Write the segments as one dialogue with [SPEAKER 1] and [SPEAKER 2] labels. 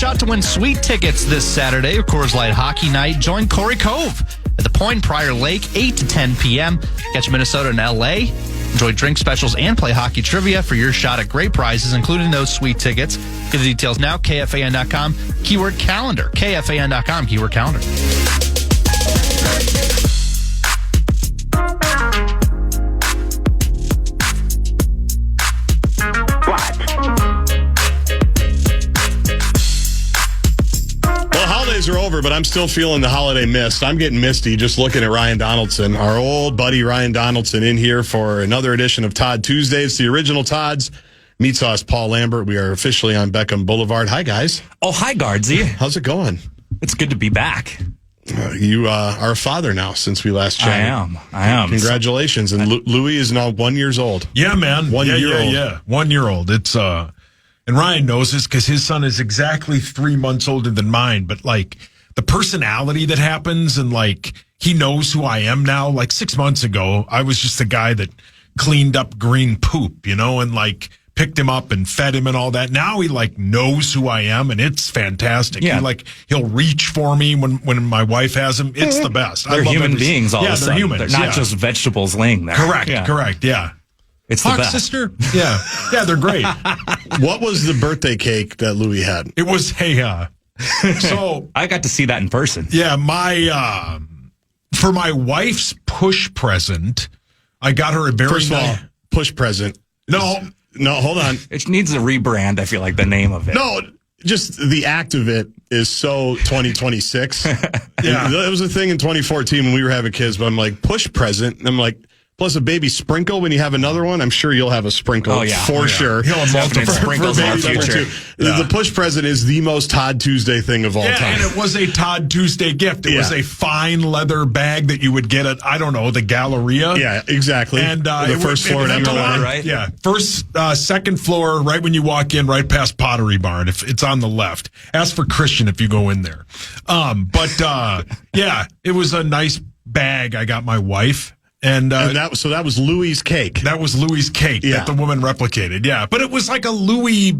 [SPEAKER 1] shot to win sweet tickets this Saturday, Coors Light Hockey Night. Join Corey Cove at the Point Prior Lake, 8 to 10 p.m. Catch Minnesota and L.A. Enjoy drink specials and play hockey trivia for your shot at great prizes, including those sweet tickets. Get the details now, KFAN.com, keyword calendar. KFAN.com, keyword calendar.
[SPEAKER 2] Are over, but I'm still feeling the holiday mist. I'm getting misty just looking at Ryan Donaldson, our old buddy Ryan Donaldson, in here for another edition of Todd Tuesdays. The original Todd's Meatsauce, Paul Lambert. We are officially on Beckham Boulevard. Hi, guys.
[SPEAKER 3] Oh, hi, Guardsy.
[SPEAKER 2] How's it going?
[SPEAKER 3] It's good to be back.
[SPEAKER 2] You are a father now since we last chatted.
[SPEAKER 3] I am.
[SPEAKER 2] Congratulations. And Louis is now 1 year old.
[SPEAKER 4] Yeah, man.
[SPEAKER 2] 1 year old.
[SPEAKER 4] Yeah. 1 year old. It's, and Ryan knows this because his son is exactly 3 months older than mine. But like the personality that happens and like he knows who I am now. Like 6 months ago, I was just a guy that cleaned up green poop, and like picked him up and fed him and all that. Now he like knows who I am and it's fantastic.
[SPEAKER 3] Yeah.
[SPEAKER 4] He'll reach for me when my wife has him. It's the best.
[SPEAKER 3] They're human beings all of a sudden.
[SPEAKER 4] They're humans.
[SPEAKER 3] They're not just vegetables laying there.
[SPEAKER 4] Correct. Yeah.
[SPEAKER 3] It's
[SPEAKER 4] Hawk
[SPEAKER 3] the best.
[SPEAKER 4] sister? Yeah, they're great.
[SPEAKER 2] What was the birthday cake that Louis had?
[SPEAKER 4] It was, so
[SPEAKER 3] I got to see that in person.
[SPEAKER 4] yeah, for my wife's push present, I got her a very
[SPEAKER 2] First of all, push present. No, hold on.
[SPEAKER 3] It needs a rebrand, I feel like, the name of it.
[SPEAKER 2] No, just the act of it is so 2026.
[SPEAKER 4] Yeah.
[SPEAKER 2] That was a thing in 2014 when we were having kids, but I'm like, push present. And I'm like, plus a baby sprinkle when you have another one. I'm sure you'll have a sprinkle for sure.
[SPEAKER 4] He'll have
[SPEAKER 3] Definite
[SPEAKER 4] multiple
[SPEAKER 3] sprinkles in
[SPEAKER 2] baby
[SPEAKER 3] the
[SPEAKER 2] number
[SPEAKER 3] future.
[SPEAKER 2] two. The push present is the most Todd Tuesday thing of all time.
[SPEAKER 4] And it was a Todd Tuesday gift. It was a fine leather bag that you would get at, I don't know, the Galleria.
[SPEAKER 2] Yeah, exactly.
[SPEAKER 4] And
[SPEAKER 2] the first floor at Emerald.
[SPEAKER 3] right?
[SPEAKER 4] Yeah. Second floor, right when you walk in, right past Pottery Barn. If it's on the left. Ask for Christian if you go in there. It was a nice bag I got my wife. And
[SPEAKER 2] that was Louis' cake.
[SPEAKER 4] That was Louis' cake that the woman replicated. Yeah. But it was like a Louis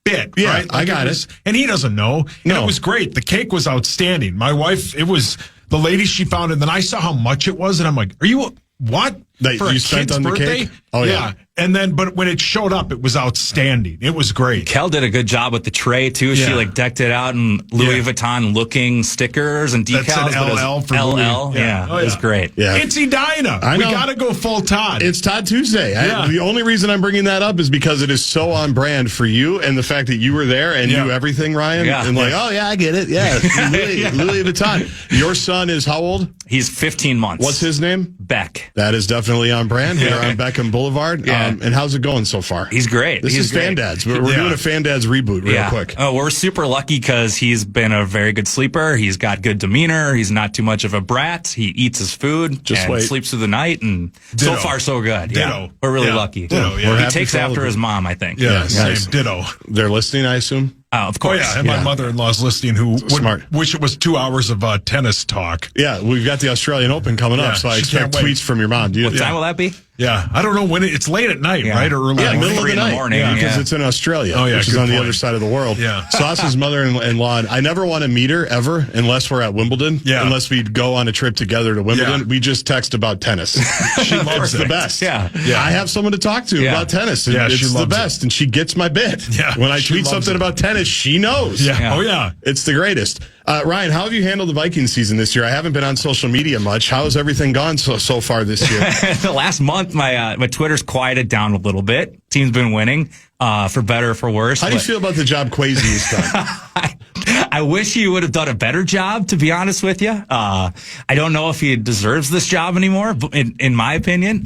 [SPEAKER 4] bit,
[SPEAKER 2] Yeah,
[SPEAKER 4] right? Like
[SPEAKER 2] I got it.
[SPEAKER 4] And he doesn't know.
[SPEAKER 2] No.
[SPEAKER 4] And it was great. The cake was outstanding. My wife, it was the lady she found, and then I saw how much it was, and I'm like, are you, what?
[SPEAKER 2] That
[SPEAKER 4] For
[SPEAKER 2] you
[SPEAKER 4] a
[SPEAKER 2] spent
[SPEAKER 4] kid's
[SPEAKER 2] on the
[SPEAKER 4] birthday?
[SPEAKER 2] cake? Oh, yeah.
[SPEAKER 4] And then, but when it showed up, it was outstanding. It was great.
[SPEAKER 3] Kel did a good job with the tray, too. She decked it out in Louis Vuitton looking stickers and decals.
[SPEAKER 4] That said LL for
[SPEAKER 3] LL.
[SPEAKER 4] Louis.
[SPEAKER 3] Yeah. It was great.
[SPEAKER 2] Yeah.
[SPEAKER 4] Itsy Dinah.
[SPEAKER 2] I
[SPEAKER 4] We
[SPEAKER 2] know.
[SPEAKER 4] got to go full Todd.
[SPEAKER 2] It's Todd Tuesday.
[SPEAKER 4] Yeah.
[SPEAKER 2] The only reason I'm bringing that up is because it is so on brand for you and the fact that you were there and knew everything, Ryan.
[SPEAKER 3] Yeah.
[SPEAKER 2] And like, oh, yeah, I get it. Yeah. Louis Vuitton. Your son is how old?
[SPEAKER 3] He's 15 months.
[SPEAKER 2] What's his name?
[SPEAKER 3] Beck.
[SPEAKER 2] That is definitely on brand here on Beckham Boulevard.
[SPEAKER 3] Yeah.
[SPEAKER 2] And how's it going so far?
[SPEAKER 3] He's great.
[SPEAKER 2] This
[SPEAKER 3] He's
[SPEAKER 2] is
[SPEAKER 3] great.
[SPEAKER 2] Fan Dads. We're doing a Fan Dads reboot real quick.
[SPEAKER 3] Oh, we're super lucky because he's been a very good sleeper. He's got good demeanor. He's not too much of a brat. He eats his food and sleeps through the night. And so far, so good.
[SPEAKER 4] Ditto.
[SPEAKER 3] Yeah, we're really lucky.
[SPEAKER 4] Ditto,
[SPEAKER 2] yeah. We're
[SPEAKER 3] He
[SPEAKER 2] happy
[SPEAKER 3] takes
[SPEAKER 2] for all
[SPEAKER 3] after
[SPEAKER 2] of
[SPEAKER 3] his
[SPEAKER 2] you.
[SPEAKER 3] mom, I think.
[SPEAKER 4] Yeah,
[SPEAKER 2] Nice.
[SPEAKER 4] same. Ditto.
[SPEAKER 2] They're listening, I assume?
[SPEAKER 3] Of
[SPEAKER 4] Oh,
[SPEAKER 3] course.
[SPEAKER 4] yeah. And my mother-in-law's listening who
[SPEAKER 2] Smart.
[SPEAKER 4] wish it was 2 hours of tennis talk.
[SPEAKER 2] Yeah, we've got the Australian Open coming up, so I
[SPEAKER 4] she
[SPEAKER 2] expect
[SPEAKER 4] can't wait.
[SPEAKER 2] tweets from your mom.
[SPEAKER 3] What time will that be?
[SPEAKER 4] Yeah. I don't know when it's late at night, right? Or early
[SPEAKER 2] Yeah,
[SPEAKER 4] morning?
[SPEAKER 2] middle of
[SPEAKER 3] 3
[SPEAKER 2] the
[SPEAKER 3] in the
[SPEAKER 2] night.
[SPEAKER 3] morning,
[SPEAKER 2] because
[SPEAKER 3] yeah.
[SPEAKER 2] it's in Australia,
[SPEAKER 4] Oh, yeah,
[SPEAKER 2] which is
[SPEAKER 4] good
[SPEAKER 2] on the
[SPEAKER 4] point.
[SPEAKER 2] other side of the world.
[SPEAKER 4] Yeah.
[SPEAKER 2] Sauce's mother-in-law, I never want to meet her ever unless we're at Wimbledon, unless we go on a trip together to Wimbledon.
[SPEAKER 4] Yeah.
[SPEAKER 2] We just text about tennis. She loves the best.
[SPEAKER 3] Yeah.
[SPEAKER 2] I have someone to talk to about tennis, and
[SPEAKER 4] she
[SPEAKER 2] it's the
[SPEAKER 4] loves
[SPEAKER 2] best, and she gets my bit.
[SPEAKER 4] Yeah,
[SPEAKER 2] When I
[SPEAKER 4] she
[SPEAKER 2] tweet
[SPEAKER 4] loves
[SPEAKER 2] something
[SPEAKER 4] it.
[SPEAKER 2] about tennis, she knows.
[SPEAKER 4] Yeah. Oh, yeah.
[SPEAKER 2] It's the greatest. Ryan, how have you handled the Vikings season this year? I haven't been on social media much. How has everything gone so far this year?
[SPEAKER 3] The last month, my Twitter's quieted down a little bit. Team's been winning, for better or for worse.
[SPEAKER 2] How do you feel about the job Quasi has done?
[SPEAKER 3] I wish he would have done a better job, to be honest with you. I don't know if he deserves this job anymore, in my opinion.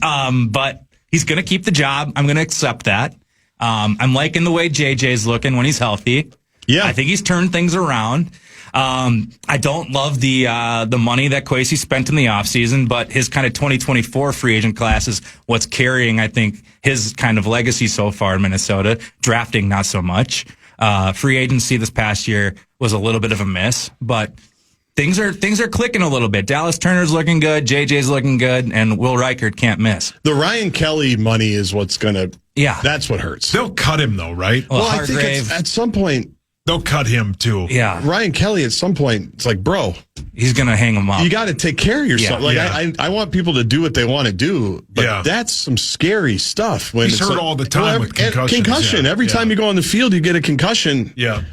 [SPEAKER 3] But he's going to keep the job. I'm going to accept that. I'm liking the way JJ's looking when he's healthy.
[SPEAKER 2] Yeah.
[SPEAKER 3] I think he's turned things around. I don't love the money that Quasi spent in the offseason, but his kind of 2024 free agent class is what's carrying, I think, his kind of legacy so far in Minnesota. Drafting, not so much. Free agency this past year was a little bit of a miss, but things are clicking a little bit. Dallas Turner's looking good, JJ's looking good, and Will Reichert can't miss.
[SPEAKER 2] The Ryan Kelly money is what's going to...
[SPEAKER 3] Yeah.
[SPEAKER 2] That's what hurts.
[SPEAKER 4] They'll cut him, though, right?
[SPEAKER 3] Well,
[SPEAKER 2] I think
[SPEAKER 3] Hargrave,
[SPEAKER 2] at some point,
[SPEAKER 4] They'll cut him too.
[SPEAKER 3] Yeah.
[SPEAKER 2] Ryan Kelly at some point, it's like, bro,
[SPEAKER 3] He's going to hang him up.
[SPEAKER 2] you got to take care of yourself. I want people to do what they want to do, but that's some scary stuff. When
[SPEAKER 4] He's hurt all the time with concussions.
[SPEAKER 2] Every time you go on the field, you get a concussion.
[SPEAKER 4] Yeah.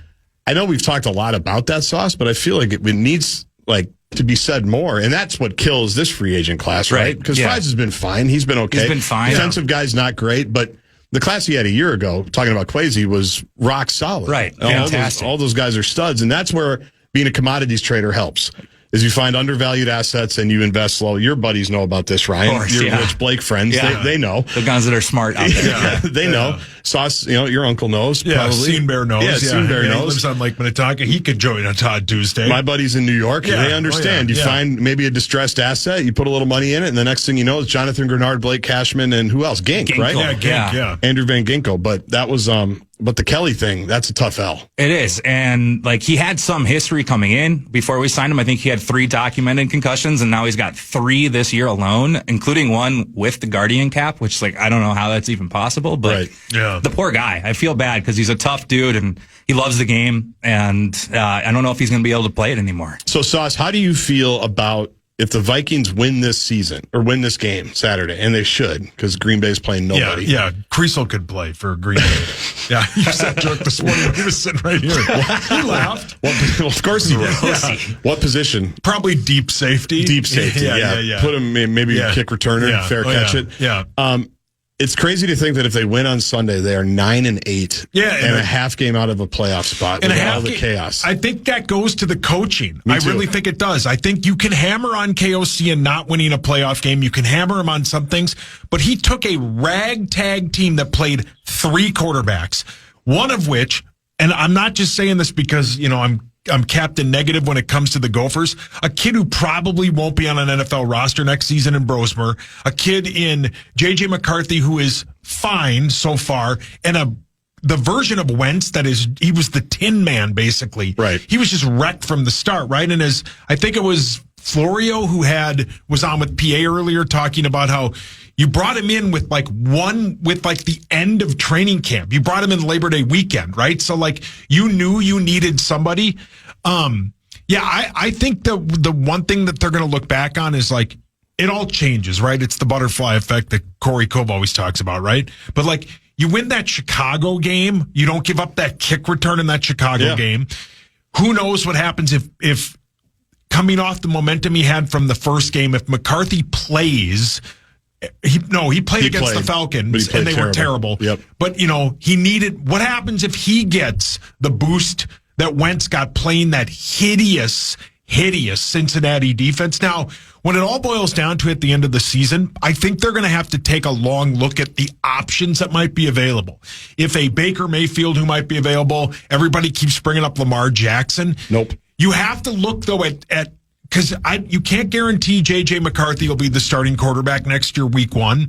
[SPEAKER 2] I know we've talked a lot about that, Sauce, but I feel like it needs to be said more, and that's what kills this free agent class, right? Because Fries has been fine. He's been okay.
[SPEAKER 3] He's been fine.
[SPEAKER 2] Defensive guy's not great, but the class he had a year ago, talking about Kwesi, was rock solid.
[SPEAKER 3] Right.
[SPEAKER 2] Fantastic. All those guys are studs, and that's where being a commodities trader helps. Is you find undervalued assets and you invest low. Your buddies know about this, Ryan.
[SPEAKER 3] Of course,
[SPEAKER 2] your Rich Blake friends, they know.
[SPEAKER 3] The guys that are smart out there.
[SPEAKER 2] They know. Sauce, your uncle knows.
[SPEAKER 4] Yeah,
[SPEAKER 2] probably.
[SPEAKER 4] Scene Bear knows.
[SPEAKER 2] Yeah, Scene Bear knows.
[SPEAKER 4] He lives on Lake Minnetonka. He could join on Todd Tuesday.
[SPEAKER 2] My buddies in New York, they understand. You find maybe a distressed asset, you put a little money in it, and the next thing you know is Jonathan Grenard, Blake Cashman, and who else? Gink, right?
[SPEAKER 4] Yeah, Gink, yeah.
[SPEAKER 2] Andrew Van Ginkel. But that was but the Kelly thing, that's a tough L.
[SPEAKER 3] It is. And he had some history coming in. Before we signed him, I think he had 3 documented concussions, and now he's got 3 this year alone, including one with the Guardian cap, which I don't know how that's even possible. But the poor guy, I feel bad because he's a tough dude and he loves the game. And I don't know if he's going to be able to play it anymore.
[SPEAKER 2] So, Sauce, how do you feel about if the Vikings win this season or win this game Saturday, and they should because Green Bay's playing nobody?
[SPEAKER 4] Yeah, Creasel could play for Green Bay. Yeah, he used that joke this morning when he was sitting right here. He laughed.
[SPEAKER 2] Well, of course he did. Yeah. What position?
[SPEAKER 4] Probably deep safety.
[SPEAKER 2] Deep safety, yeah. Put him in maybe a kick returner, fair catch it.
[SPEAKER 4] Yeah.
[SPEAKER 2] It's crazy to think that if they win on Sunday, they are 9-8.
[SPEAKER 4] Yeah,
[SPEAKER 2] and a half game out of a playoff spot with all the chaos.
[SPEAKER 4] I think that goes to the coaching. I really think it does. I think you can hammer on KOC and not winning a playoff game. You can hammer him on some things, but he took a ragtag team that played 3 quarterbacks, one of which, and I'm not just saying this because, I'm Captain Negative when it comes to the Gophers. A kid who probably won't be on an NFL roster next season in Brosmer. A kid in J.J. McCarthy who is fine so far. And the version of Wentz that is, he was the Tin Man, basically.
[SPEAKER 2] Right.
[SPEAKER 4] He was just wrecked from the start, right? And I think it was Florio who was on with PA earlier talking about how you brought him in with the end of training camp. You brought him in Labor Day weekend, right? So you knew you needed somebody. I think the one thing that they're going to look back on is it all changes, right? It's the butterfly effect that Corey Cove always talks about, right? But you win that Chicago game, you don't give up that kick return in that Chicago game. Who knows what happens if coming off the momentum he had from the first game, if McCarthy plays. He played against the Falcons and they were terrible.
[SPEAKER 2] Yep.
[SPEAKER 4] But what happens if he gets the boost that Wentz got playing that hideous Cincinnati defense? Now, when it all boils down to at the end of the season, I think they're going to have to take a long look at the options that might be available. If a Baker Mayfield who might be available, everybody keeps bringing up Lamar Jackson.
[SPEAKER 2] Nope.
[SPEAKER 4] You have to look though at because you can't guarantee J.J. McCarthy will be the starting quarterback next year, week 1,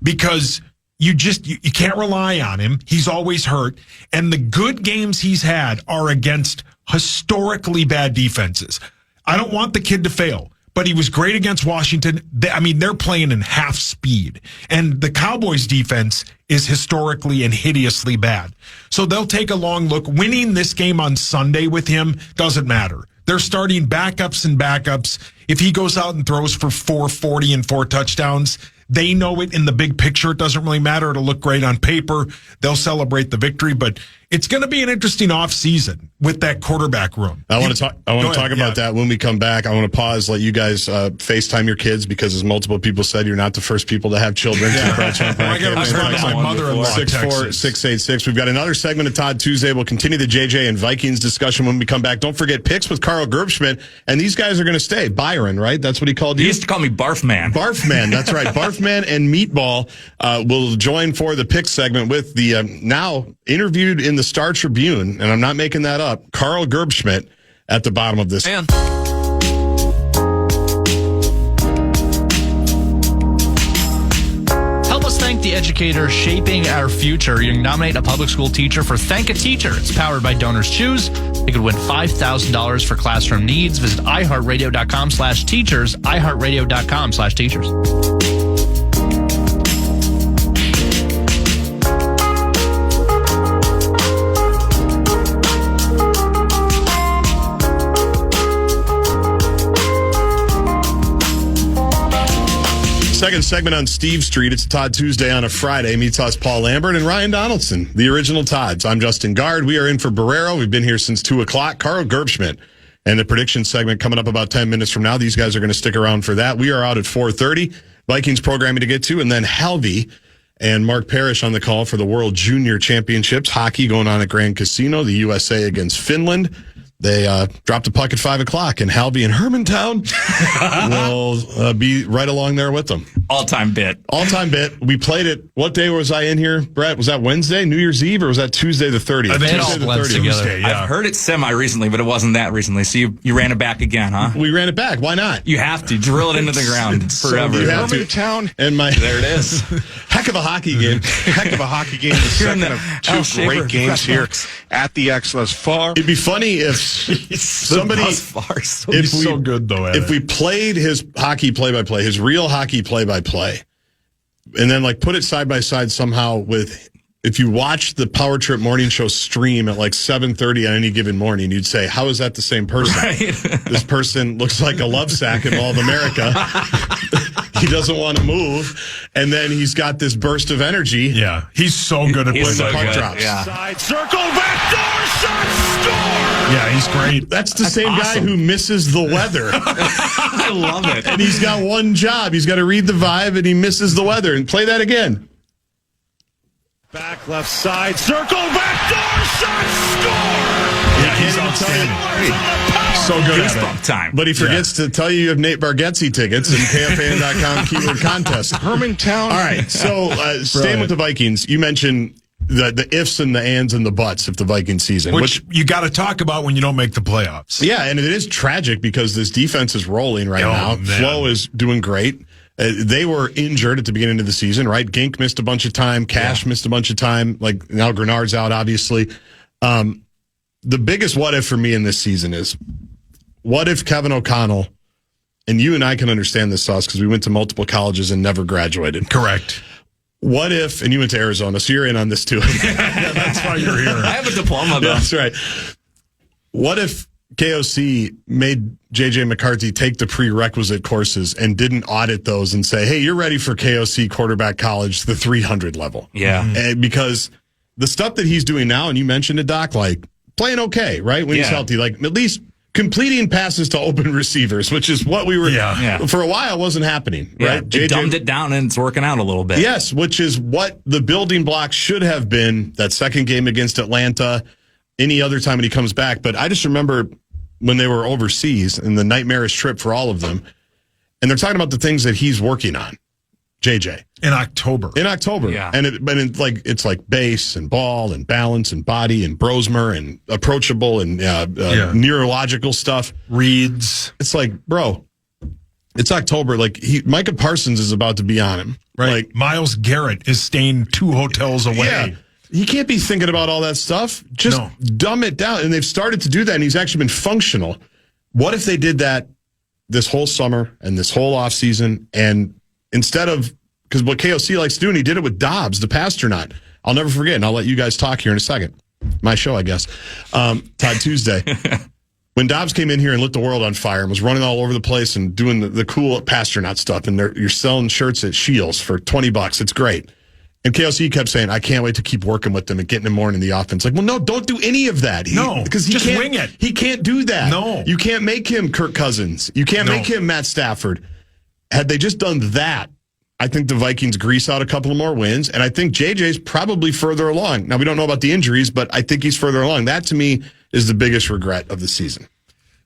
[SPEAKER 4] because you can't rely on him. He's always hurt. And the good games he's had are against historically bad defenses. I don't want the kid to fail, but he was great against Washington. They're playing in half speed. And the Cowboys defense is historically and hideously bad. So they'll take a long look. Winning this game on Sunday with him doesn't matter. They're starting backups and backups. If he goes out and throws for 440 and 4 touchdowns, they know it in the big picture. It doesn't really matter. It'll look great on paper. They'll celebrate the victory, but it's going to be an interesting offseason with that quarterback room.
[SPEAKER 2] I want to talk about that when we come back. I want to pause, let you guys FaceTime your kids because, as multiple people said, you're not the first people to have children.
[SPEAKER 4] I got to respond to my mother-in-law.
[SPEAKER 2] 64686. We've got another segment of Todd Tuesday. We'll continue the JJ and Vikings discussion when we come back. Don't forget picks with Carl Gerbschmidt, and these guys are going to stay. Byron, right? That's what he called you?
[SPEAKER 3] He used to call me Barfman.
[SPEAKER 2] Barfman, that's right. Barfman and Meatball will join for the pick segment with the now interviewed in the Star Tribune, and I'm not making that up, Carl Gerbschmidt at the bottom of this.
[SPEAKER 1] And help us thank the educators shaping our future. You can nominate a public school teacher for Thank a Teacher. It's powered by Donors Choose. You could win $5,000 for classroom needs. Visit iHeartRadio.com/teachers, iHeartRadio.com/teachers.
[SPEAKER 2] Second segment on Steve Street. It's Todd Tuesday on a Friday. Meatsauce, Paul Lambert, and Ryan Donaldson, the original Todds. I'm Justin Gard. We are in for Barreiro. We've been here since 2 o'clock. Carl Gerbschmidt. And the prediction segment coming up about 10 minutes from now. These guys are going to stick around for that. We are out at 4:30. Vikings programming to get to. And then Halvey and Mark Parrish on the call for the World Junior Championships. Hockey going on at Grand Casino. The USA against Finland. They dropped a puck at 5 o'clock, and Halvey and Hermantown will be right along there with them.
[SPEAKER 3] All-time bit.
[SPEAKER 2] All-time bit. We played it. What day was I in here, Brett? Was that Wednesday, New Year's Eve, or was that Tuesday the 30th?
[SPEAKER 4] I think
[SPEAKER 1] it all blends together.
[SPEAKER 4] Tuesday, yeah.
[SPEAKER 3] I've heard it semi-recently, but it wasn't that recently. So you ran it back again, huh?
[SPEAKER 2] We ran it back. Why not?
[SPEAKER 3] You have to drill it into the ground forever.
[SPEAKER 2] You have to.
[SPEAKER 5] Hermantown.
[SPEAKER 2] And
[SPEAKER 3] There it is.
[SPEAKER 2] heck of a hockey game.
[SPEAKER 5] Heck of a hockey game. The second of two great games here at the X thus far.
[SPEAKER 2] It'd be funny if somebody,
[SPEAKER 3] Thus far, so
[SPEAKER 2] if
[SPEAKER 4] He's so good, though, at
[SPEAKER 2] if
[SPEAKER 4] it.
[SPEAKER 2] we played his hockey play-by-play, his real hockey play-by-play, and then like put it side by side somehow with, if you watch the Power Trip morning show stream at like 7:30 on any given morning, you'd say, how is that the same person?
[SPEAKER 3] Right.
[SPEAKER 2] This person looks like a love sack in all of America. He doesn't want to move. And then he's got this burst of energy.
[SPEAKER 4] Yeah, he's so good at
[SPEAKER 3] He's
[SPEAKER 4] playing
[SPEAKER 3] so
[SPEAKER 4] the puck
[SPEAKER 3] good.
[SPEAKER 4] drops.
[SPEAKER 3] Yeah.
[SPEAKER 5] Side circle, backdoor shot, score!
[SPEAKER 4] Yeah, he's great.
[SPEAKER 2] That's the same
[SPEAKER 3] awesome.
[SPEAKER 2] guy who misses the weather.
[SPEAKER 3] I love it.
[SPEAKER 2] And he's got one job. He's got to read the vibe, and he misses the weather. And play that again.
[SPEAKER 5] Back left side, circle, backdoor shot, score!
[SPEAKER 2] Yeah,
[SPEAKER 4] he's outstanding. So good at it.
[SPEAKER 3] Goosebump time.
[SPEAKER 2] But he forgets to tell you you have Nate Bargatze tickets and KFAN.com keyword contest.
[SPEAKER 5] Hermantown.
[SPEAKER 2] All right, so staying with the Vikings, you mentioned the ifs and the ands and the buts of the Viking season.
[SPEAKER 4] Which you got to talk about when you don't make the playoffs.
[SPEAKER 2] Yeah, and it is tragic because this defense is rolling right now.
[SPEAKER 4] Man.
[SPEAKER 2] Flo is doing great. They were injured at the beginning of the season, right? Gink missed a bunch of time. Cash missed a bunch of time. Like now Grenard's out, obviously. The biggest what if for me in this season is, what if Kevin O'Connell, and you and I can understand this, Sauce, because we went to multiple colleges and never graduated.
[SPEAKER 4] Correct.
[SPEAKER 2] What if, and you went to Arizona, so you're in on this too.
[SPEAKER 4] That's why you're here.
[SPEAKER 3] I have a diploma, though.
[SPEAKER 2] That's right. What if KOC made J.J. McCarthy take the prerequisite courses and didn't audit those and say, hey, you're ready for KOC quarterback college, the 300 level?
[SPEAKER 3] Yeah.
[SPEAKER 2] And because the stuff that he's doing now, and you mentioned it, Doc, like playing okay, right? When he's healthy, like at least completing passes to open receivers, which is what we were, for a while wasn't happening, right?
[SPEAKER 3] They dumbed it down and it's working out a little bit.
[SPEAKER 2] Yes, which is what the building block should have been that second game against Atlanta, any other time when he comes back. But I just remember when they were overseas and the nightmarish trip for all of them, and they're talking about the things that he's working on, JJ.
[SPEAKER 4] In October.
[SPEAKER 2] Yeah. And it's like base and ball and balance and body and Brosmer and approachable and neurological stuff.
[SPEAKER 4] Reads.
[SPEAKER 2] It's like, bro, it's October. Like Micah Parsons is about to be on him.
[SPEAKER 4] Right.
[SPEAKER 2] Like
[SPEAKER 4] Myles Garrett is staying 2 hotels away.
[SPEAKER 2] Yeah. He can't be thinking about all that stuff. Just dumb it down. And they've started to do that, and he's actually been functional. What if they did that this whole summer and this whole offseason, and instead of, because what KOC likes to do, and he did it with Dobbs, the pastronaut. I'll never forget, and I'll let you guys talk here in a second. My show, I guess. Todd Tuesday. When Dobbs came in here and lit the world on fire and was running all over the place and doing the cool pastronaut stuff, and you're selling shirts at Shields for $20. It's great. And KOC kept saying, I can't wait to keep working with them and getting him more into the offense. Like, well, no, don't do any of that. Because he
[SPEAKER 4] just
[SPEAKER 2] can't
[SPEAKER 4] wing it.
[SPEAKER 2] He can't do that.
[SPEAKER 4] No.
[SPEAKER 2] You can't make him Kirk Cousins. You can't make him Matt Stafford. Had they just done that, I think the Vikings grease out a couple of more wins, and I think JJ's probably further along. Now, we don't know about the injuries, but I think he's further along. That, to me, is the biggest regret of the season.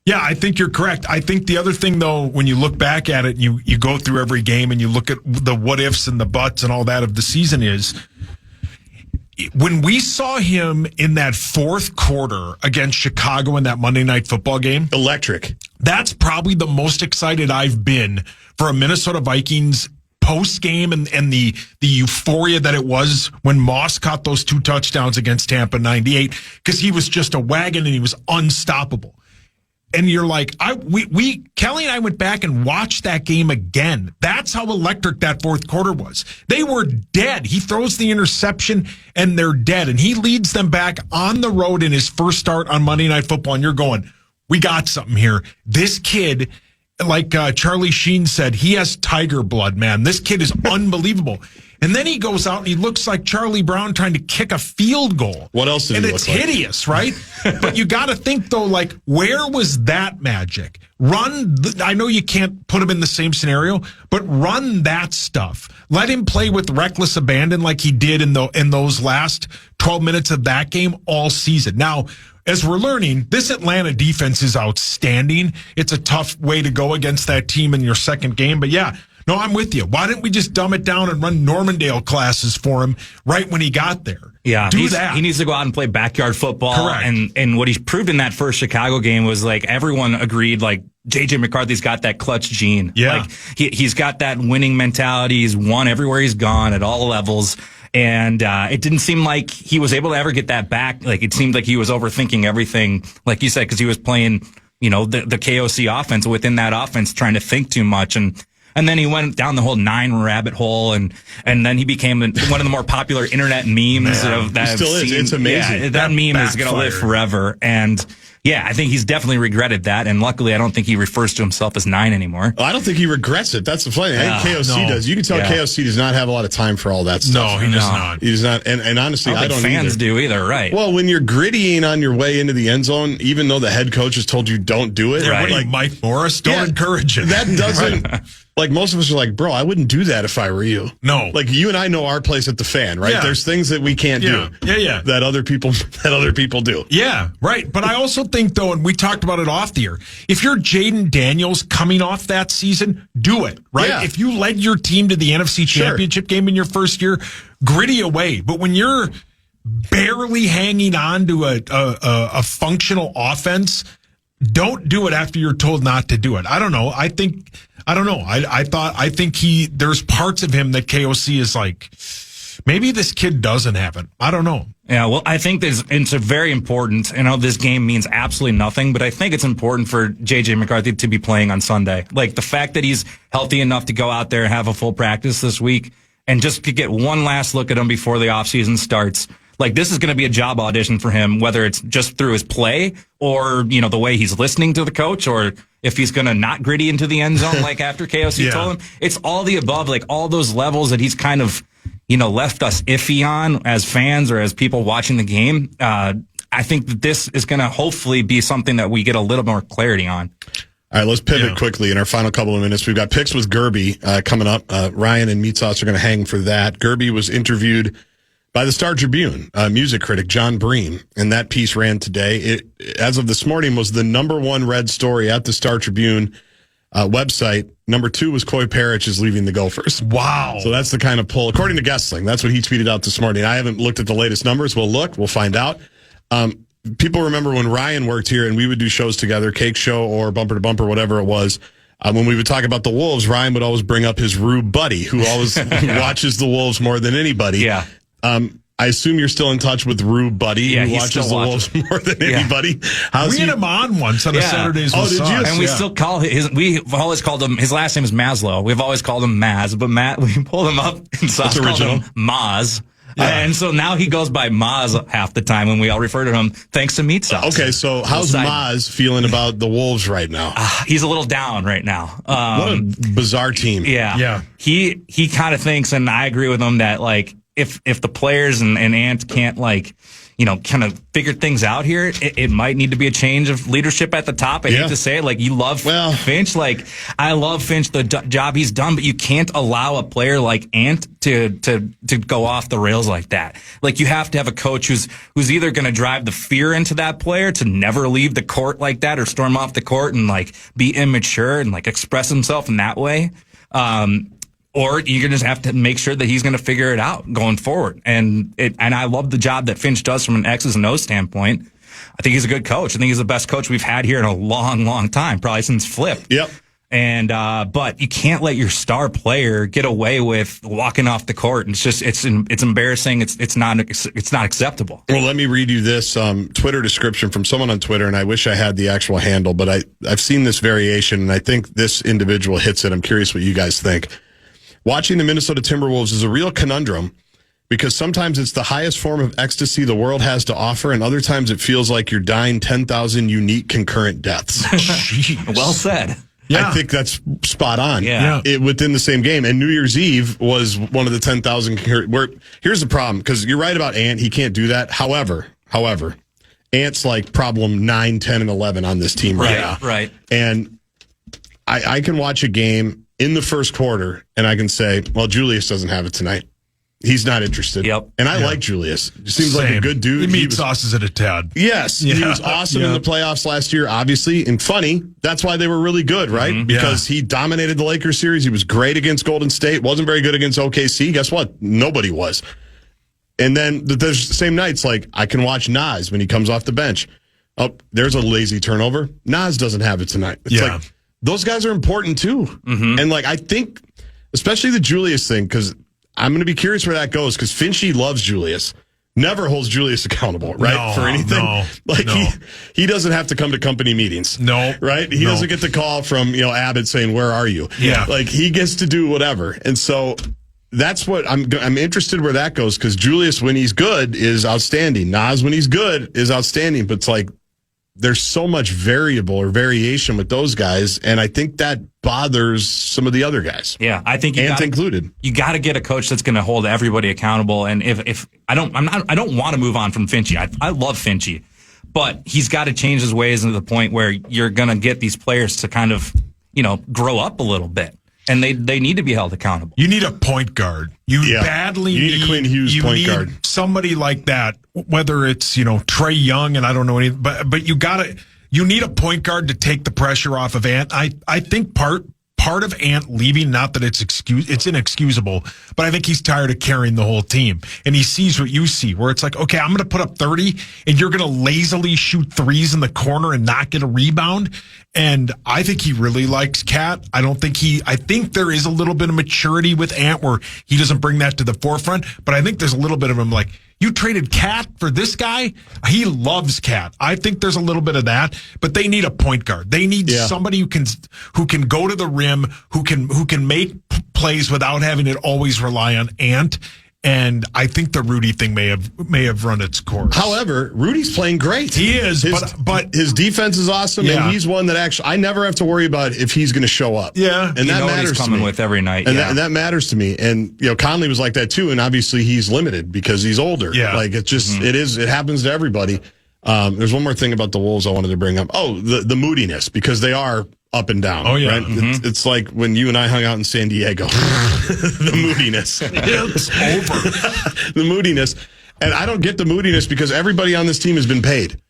[SPEAKER 4] Yeah, I think you're correct. I think the other thing, though, when you look back at it, you go through every game and you look at the what-ifs and the buts and all that of the season is, when we saw him in that fourth quarter against Chicago in that Monday Night Football game.
[SPEAKER 2] Electric.
[SPEAKER 4] That's probably the most excited I've been for a Minnesota Vikings post-game and the euphoria that it was when Moss caught those 2 touchdowns against Tampa 98, because he was just a wagon and he was unstoppable. And you're like, Kelly and I went back and watched that game again. That's how electric that fourth quarter was. They were dead. He throws the interception and they're dead. And he leads them back on the road in his first start on Monday Night Football. And you're going, we got something here. This kid, Charlie Sheen said, he has tiger blood, man. This kid is unbelievable. And then he goes out and he looks like Charlie Brown trying to kick a field goal.
[SPEAKER 2] What else did he look like?
[SPEAKER 4] And it's hideous, right? But you got to think, though, like, where was that magic? I know you can't put him in the same scenario, but run that stuff. Let him play with reckless abandon like he did in those last 12 minutes of that game all season. Now, as we're learning, this Atlanta defense is outstanding. It's a tough way to go against that team in your second game. But, yeah, no, I'm with you. Why didn't we just dumb it down and run Normandale classes for him right when he got there?
[SPEAKER 3] Yeah,
[SPEAKER 4] do that.
[SPEAKER 3] He needs to go out and play backyard football.
[SPEAKER 4] Correct.
[SPEAKER 3] And what he proved in that first Chicago game was, like, everyone agreed, like, J.J. McCarthy's got that clutch gene.
[SPEAKER 4] Yeah.
[SPEAKER 3] Like, he's got that winning mentality. He's won everywhere he's gone at all levels. And it didn't seem like he was able to ever get that back. Like, it seemed like he was overthinking everything, like you said, because he was playing, the KOC offense within that offense, trying to think too much. And then he went down the whole 9 rabbit hole, and then he became one of the more popular internet memes of that.
[SPEAKER 2] He still is. It's amazing.
[SPEAKER 3] Yeah, that meme is going to live forever. And yeah, I think he's definitely regretted that. And luckily, I don't think he refers to himself as 9 anymore.
[SPEAKER 2] I don't think he regrets it. That's the funny thing. I think KOC does. You can tell KOC does not have a lot of time for all that stuff.
[SPEAKER 4] No, he does not.
[SPEAKER 2] He does not. And honestly,
[SPEAKER 3] I don't think fans do either, right?
[SPEAKER 2] Well, when you're grittying on your way into the end zone, even though the head coach has told you don't do it,
[SPEAKER 4] right. Like Mike Morris, don't encourage it.
[SPEAKER 2] That doesn't. Like, most of us are like, bro, I wouldn't do that if I were you.
[SPEAKER 4] No.
[SPEAKER 2] Like, you and I know our place at the Fan, right?
[SPEAKER 4] Yeah.
[SPEAKER 2] There's things that we can't do.
[SPEAKER 4] Yeah.
[SPEAKER 2] That other people do.
[SPEAKER 4] Yeah, right. But I also think, though, and we talked about it off the air, if you're Jaden Daniels coming off that season, do it, right?
[SPEAKER 2] Yeah.
[SPEAKER 4] If you led your team to the NFC Championship game in your first year, gritty away. But when you're barely hanging on to a functional offense, don't do it after you're told not to do it. I don't know. I think there's parts of him that KOC is like, maybe this kid doesn't have it. I don't know.
[SPEAKER 3] Yeah, well, I think it's a very important. I know this game means absolutely nothing, but I think it's important for J.J. McCarthy to be playing on Sunday. Like, the fact that he's healthy enough to go out there and have a full practice this week and just to get one last look at him before the offseason starts. Like, this is going to be a job audition for him, whether it's just through his play or, the way he's listening to the coach, or if he's going to not gritty into the end zone like after KOC told him. It's all the above, like all those levels that he's kind of, left us iffy on as fans or as people watching the game. I think that this is going to hopefully be something that we get a little more clarity on.
[SPEAKER 2] All right, let's pivot quickly in our final couple of minutes. We've got picks with Gerby coming up. Ryan and Meatsauce are going to hang for that. Gerby was interviewed by the Star Tribune music critic John Bream, and that piece ran today. It, as of this morning, was the number 1 read story at the Star Tribune website. Number 2 was Coy Parrish is leaving the Gophers.
[SPEAKER 4] Wow.
[SPEAKER 2] So that's the kind of pull. According to Gessling, that's what he tweeted out this morning. I haven't looked at the latest numbers. We'll find out. People remember when Ryan worked here and we would do shows together, Cake Show or Bumper to Bumper, whatever it was. When we would talk about the Wolves, Ryan would always bring up his Rube buddy, who always watches the Wolves more than anybody.
[SPEAKER 3] Yeah.
[SPEAKER 2] I assume you're still in touch with Rube Buddy, who watches the Wolves more than anybody.
[SPEAKER 4] We had him on once on the Saturdays.
[SPEAKER 2] Oh, did you?
[SPEAKER 3] And we still call we've always called him, his last name is Maslow. We've always called him Maz, but we pulled him up and called him Maz. And so now he goes by Maz half the time when we all refer to him, thanks to Meatsauce.
[SPEAKER 2] Okay, so how's Maz feeling about the Wolves right now?
[SPEAKER 3] He's a little down right now.
[SPEAKER 2] What a bizarre team.
[SPEAKER 3] Yeah. He kind of thinks, and I agree with him, that like if the players and Ant can't kind of figure things out here, it might need to be a change of leadership at the top. I hate to say it, like, you love Finch. Like, I love Finch, the job he's done, but you can't allow a player like Ant to go off the rails like that. Like, you have to have a coach who's either going to drive the fear into that player to never leave the court like that or storm off the court and like be immature and like express himself in that way. Or you're going to just have to make sure that he's going to figure it out going forward. And I love the job that Finch does from an X's and O's standpoint. I think he's a good coach. I think he's the best coach we've had here in a long, long time, probably since Flip.
[SPEAKER 2] Yep.
[SPEAKER 3] And but you can't let your star player get away with walking off the court. And it's embarrassing. It's not acceptable.
[SPEAKER 2] Well, let me read you this Twitter description from someone on Twitter, and I wish I had the actual handle, but I've seen this variation, and I think this individual hits it. I'm curious what you guys think. Watching the Minnesota Timberwolves is a real conundrum because sometimes it's the highest form of ecstasy the world has to offer, and other times it feels like you're dying 10,000 unique concurrent deaths.
[SPEAKER 3] Well said.
[SPEAKER 2] I think that's spot on.
[SPEAKER 3] Yeah.
[SPEAKER 2] Within the same game. And New Year's Eve was one of the 10,000. Here's the problem, because you're right about Ant. He can't do that. However, Ant's like problem 9, 10, and 11 on this team right now.
[SPEAKER 3] Right.
[SPEAKER 2] And I can watch a game in the first quarter, and I can say, well, Julius doesn't have it tonight. He's not interested.
[SPEAKER 3] Yep.
[SPEAKER 2] And I like Julius. He seems like a good dude.
[SPEAKER 4] He Meatsauce at a Tad.
[SPEAKER 2] Yes. He was awesome in the playoffs last year, obviously. And funny, that's why they were really good, right?
[SPEAKER 4] Mm-hmm.
[SPEAKER 2] Because he dominated the Lakers series. He was great against Golden State. Wasn't very good against OKC. Guess what? Nobody was. And then there's the same nights, like I can watch Nas when he comes off the bench. Oh, there's a lazy turnover. Nas doesn't have it tonight. It's like those guys are important too. Mm-hmm. And like I think, especially the Julius thing, because I'm going to be curious where that goes, because Finchie loves Julius. Never holds Julius accountable, right? For anything. He doesn't have to come to company meetings.
[SPEAKER 4] No.
[SPEAKER 2] Right? He doesn't get the call from, Abbott saying, "Where are you?"
[SPEAKER 4] Yeah.
[SPEAKER 2] Like he gets to do whatever. And so that's what I'm interested where that goes, because Julius, when he's good, is outstanding. Nas, when he's good, is outstanding. But it's like there's so much variation with those guys, and I think that bothers some of the other guys.
[SPEAKER 3] Yeah, I think
[SPEAKER 2] Ant included.
[SPEAKER 3] You got to get a coach that's going to hold everybody accountable. And if I don't want to move on from Finchie. I love Finchie, but he's got to change his ways to the point where you're going to get these players to kind of grow up a little bit. And they need to be held accountable.
[SPEAKER 4] You need a point guard. You badly
[SPEAKER 2] need a Quinn Hughes point guard.
[SPEAKER 4] Somebody like that, whether it's, Trae Young, and I don't know any, but you need a point guard to take the pressure off of Ant. I think part of Ant leaving, not that it's inexcusable, but I think he's tired of carrying the whole team. And he sees what you see, where it's like, okay, I'm going to put up 30 and you're going to lazily shoot threes in the corner and not get a rebound. And I think he really likes Cat. I think there is a little bit of maturity with Ant where he doesn't bring that to the forefront, but I think there's a little bit of him like, you traded Cat for this guy? He loves Cat. I think there's a little bit of that, but they need a point guard. They need somebody who can go to the rim, who can make plays without having it always rely on Ant. And I think the Rudy thing may have run its course.
[SPEAKER 2] However, Rudy's playing great.
[SPEAKER 4] He is, but
[SPEAKER 2] his defense is awesome, and he's one that actually I never have to worry about if he's going to show up.
[SPEAKER 4] Yeah,
[SPEAKER 2] and that matters
[SPEAKER 3] he's
[SPEAKER 2] to
[SPEAKER 3] coming
[SPEAKER 2] me.
[SPEAKER 3] with every night,
[SPEAKER 2] and that matters to me. And Conley was like that too, and obviously he's limited because he's older.
[SPEAKER 4] Yeah,
[SPEAKER 2] like it's just it happens to everybody. There's one more thing about the Wolves I wanted to bring up. Oh, the moodiness, because they are up and down.
[SPEAKER 4] Oh, yeah.
[SPEAKER 2] Right? It's like when you and I hung out in San Diego. The moodiness.
[SPEAKER 4] It's over.
[SPEAKER 2] The moodiness. And I don't get the moodiness because everybody on this team has been paid.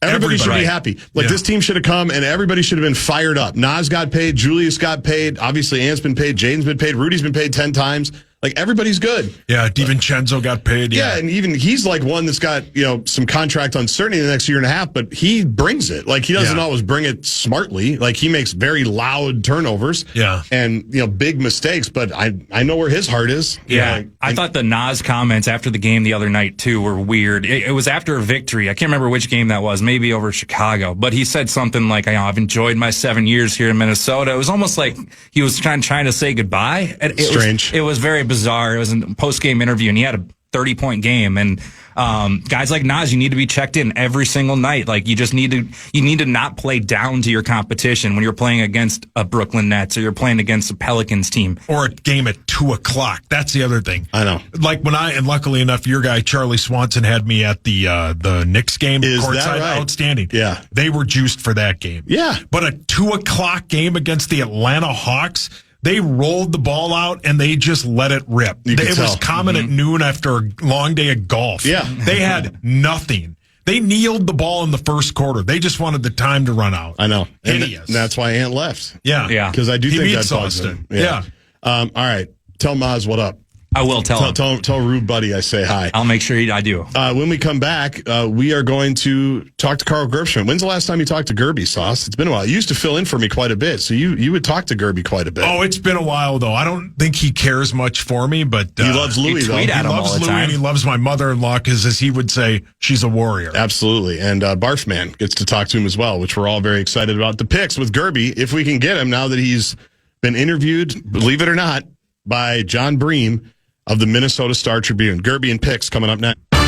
[SPEAKER 2] Everybody should be happy. Like this team should have come and everybody should have been fired up. Nas got paid. Julius got paid. Obviously, Ant's been paid. Jaden's been paid. Rudy's been paid 10 times. Like, everybody's good.
[SPEAKER 4] Yeah, DiVincenzo got paid.
[SPEAKER 2] Yeah, and even he's like one that's got, some contract uncertainty in the next year and a half, but he brings it. Like, he doesn't always bring it smartly. Like, he makes very loud turnovers.
[SPEAKER 4] Yeah.
[SPEAKER 2] And, big mistakes, but I know where his heart is.
[SPEAKER 3] Yeah. I thought the Nas comments after the game the other night, too, were weird. It was after a victory. I can't remember which game that was, maybe over Chicago, but he said something like, I've enjoyed my 7 years here in Minnesota. It was almost like he was trying to say goodbye.
[SPEAKER 2] Strange.
[SPEAKER 3] It was very bizarre. It was a post-game interview, and he had a 30-point game. And guys like Nas, you need to be checked in every single night. Like, you need to not play down to your competition when you're playing against a Brooklyn Nets or you're playing against a Pelicans team.
[SPEAKER 4] Or a game at 2:00. That's the other thing.
[SPEAKER 2] I know.
[SPEAKER 4] Like and luckily enough, your guy Charlie Swanson had me at the Knicks game.
[SPEAKER 2] Is
[SPEAKER 4] courtside,
[SPEAKER 2] that right?
[SPEAKER 4] Outstanding.
[SPEAKER 2] Yeah.
[SPEAKER 4] They were juiced for that game.
[SPEAKER 2] Yeah.
[SPEAKER 4] But a 2:00 game against the Atlanta Hawks, they rolled the ball out and they just let it rip. It was common at noon after a long day of golf.
[SPEAKER 2] Yeah.
[SPEAKER 4] They had nothing. They kneeled the ball in the first quarter. They just wanted the time to run out.
[SPEAKER 2] I know.
[SPEAKER 4] Hideous.
[SPEAKER 2] And that's why Ant left.
[SPEAKER 4] Yeah.
[SPEAKER 3] Yeah.
[SPEAKER 2] Because I do think that
[SPEAKER 4] bugs
[SPEAKER 2] him.
[SPEAKER 4] Yeah.
[SPEAKER 2] All right. Tell Maz what up.
[SPEAKER 3] I will tell him.
[SPEAKER 2] Tell Rude Buddy I say hi.
[SPEAKER 3] I'll make sure I do.
[SPEAKER 2] When we come back, we are going to talk to Carl Gerbschmidt. When's the last time you talked to Gerby, Sauce? It's been a while. You used to fill in for me quite a bit, so you would talk to Gerby quite a bit.
[SPEAKER 4] Oh, it's been a while, though. I don't think he cares much for me, but
[SPEAKER 2] he loves Louie, though.
[SPEAKER 3] He loves
[SPEAKER 4] Louie,
[SPEAKER 3] time.
[SPEAKER 4] and he loves my mother-in-law because, as he would say, she's a warrior.
[SPEAKER 2] Absolutely. And Barfman gets to talk to him as well, which we're all very excited about. The picks with Gerby, if we can get him now that he's been interviewed, believe it or not, by John Bream of the Minnesota Star-Tribune. Gerby and picks coming up next.
[SPEAKER 6] 40,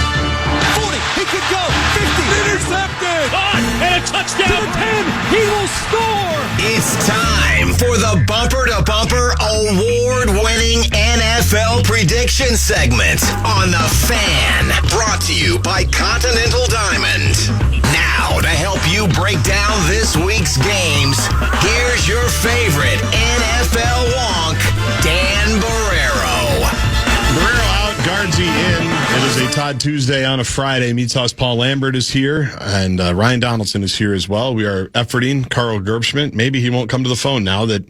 [SPEAKER 6] he could go, 50, intercepted, caught, and a touchdown. To the 10. He will score.
[SPEAKER 7] It's time for the Bumper to Bumper award-winning NFL prediction segment on the Fan. Brought to you by Continental Diamond. Now, to help you break down this week's games, here's your favorite NFL wonk, Dan Barreiro.
[SPEAKER 2] Barreiro out, Guardsy in. It is a Todd Tuesday on a Friday. Meatsauce Paul Lambert is here, and Ryan Donaldson is here as well. We are efforting Carl Gerbschmidt. Maybe he won't come to the phone now that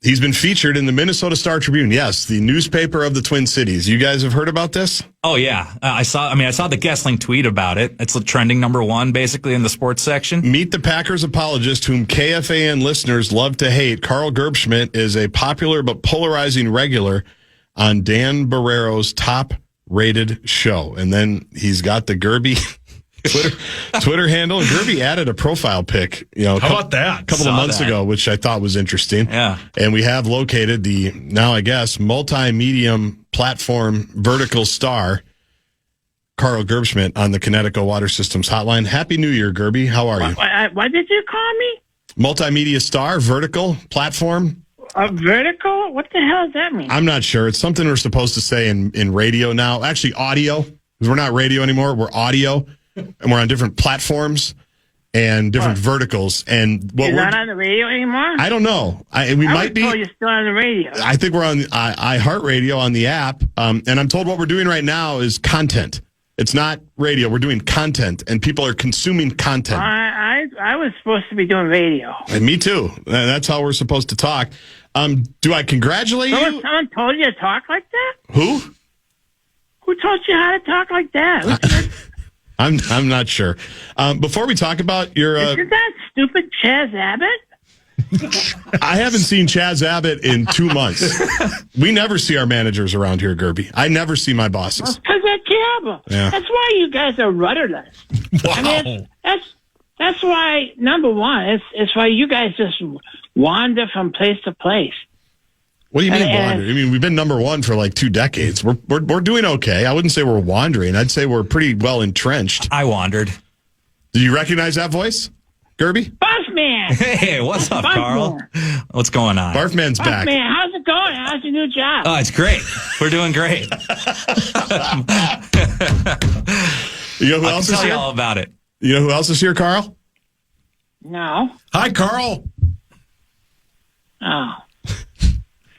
[SPEAKER 2] he's been featured in the Minnesota Star Tribune. Yes, the newspaper of the Twin Cities. You guys have heard about this?
[SPEAKER 3] Oh yeah, I saw the Gessling tweet about it. It's trending number one basically in the sports section.
[SPEAKER 2] Meet the Packers apologist, whom KFAN listeners love to hate. Carl Gerbschmidt is a popular but polarizing regular on Dan Barreiro's top-rated show. And then he's got the Gerby Twitter handle. And Gerby added a profile pic,
[SPEAKER 4] How about that?
[SPEAKER 2] A couple of months ago, which I thought was interesting.
[SPEAKER 3] Yeah.
[SPEAKER 2] And we have located the, now I guess, multi-medium platform vertical star, Carl Gerbschmidt, on the Connecticut Water Systems hotline. Happy New Year, Gerby. How are you?
[SPEAKER 8] What did you call me?
[SPEAKER 2] Multimedia star, vertical platform.
[SPEAKER 8] Vertical? What the hell does that mean?
[SPEAKER 2] I'm not sure. It's something we're supposed to say in radio now. Actually, audio, because we're not radio anymore. We're audio, and we're on different platforms and different verticals. And what
[SPEAKER 8] You're
[SPEAKER 2] we're
[SPEAKER 8] not on the radio anymore?
[SPEAKER 2] I don't know. We might be.
[SPEAKER 8] You're still on the radio.
[SPEAKER 2] I think we're on iHeartRadio on the app, and I'm told what we're doing right now is content. It's not radio. We're doing content, and people are consuming content.
[SPEAKER 8] I was supposed to be doing radio.
[SPEAKER 2] And me too. That's how we're supposed to talk. Do I congratulate you?
[SPEAKER 8] Someone told you to talk like that?
[SPEAKER 2] Who?
[SPEAKER 8] Who taught you how to talk like that?
[SPEAKER 2] I'm not sure. Before we talk about your...
[SPEAKER 8] Isn't that stupid Chaz Abbott?
[SPEAKER 2] I haven't seen Chaz Abbott in 2 months. We never see our managers around here, Gerby. I never see my bosses.
[SPEAKER 8] Because they're terrible.
[SPEAKER 2] Yeah.
[SPEAKER 8] That's why you guys are rudderless.
[SPEAKER 4] Wow.
[SPEAKER 8] I mean, that's why, number one, it's why you guys just wander from place to place.
[SPEAKER 2] What do you mean wander? I mean, we've been number one for like 2 decades. We're doing okay. I wouldn't say we're wandering. I'd say we're pretty well entrenched.
[SPEAKER 3] I wandered.
[SPEAKER 2] Do you recognize that voice, Gerby?
[SPEAKER 8] Barfman!
[SPEAKER 3] Hey, what's up, Carl? What's going on?
[SPEAKER 2] Barfman's back.
[SPEAKER 8] Barfman, how's it going? How's your new job?
[SPEAKER 3] Oh, it's great. We're doing great.
[SPEAKER 2] You know who
[SPEAKER 3] I
[SPEAKER 2] else
[SPEAKER 3] can
[SPEAKER 2] is
[SPEAKER 3] tell you
[SPEAKER 2] here?
[SPEAKER 3] all about it.
[SPEAKER 2] You know who else is here, Carl?
[SPEAKER 8] No.
[SPEAKER 4] Hi, Carl.
[SPEAKER 8] Oh.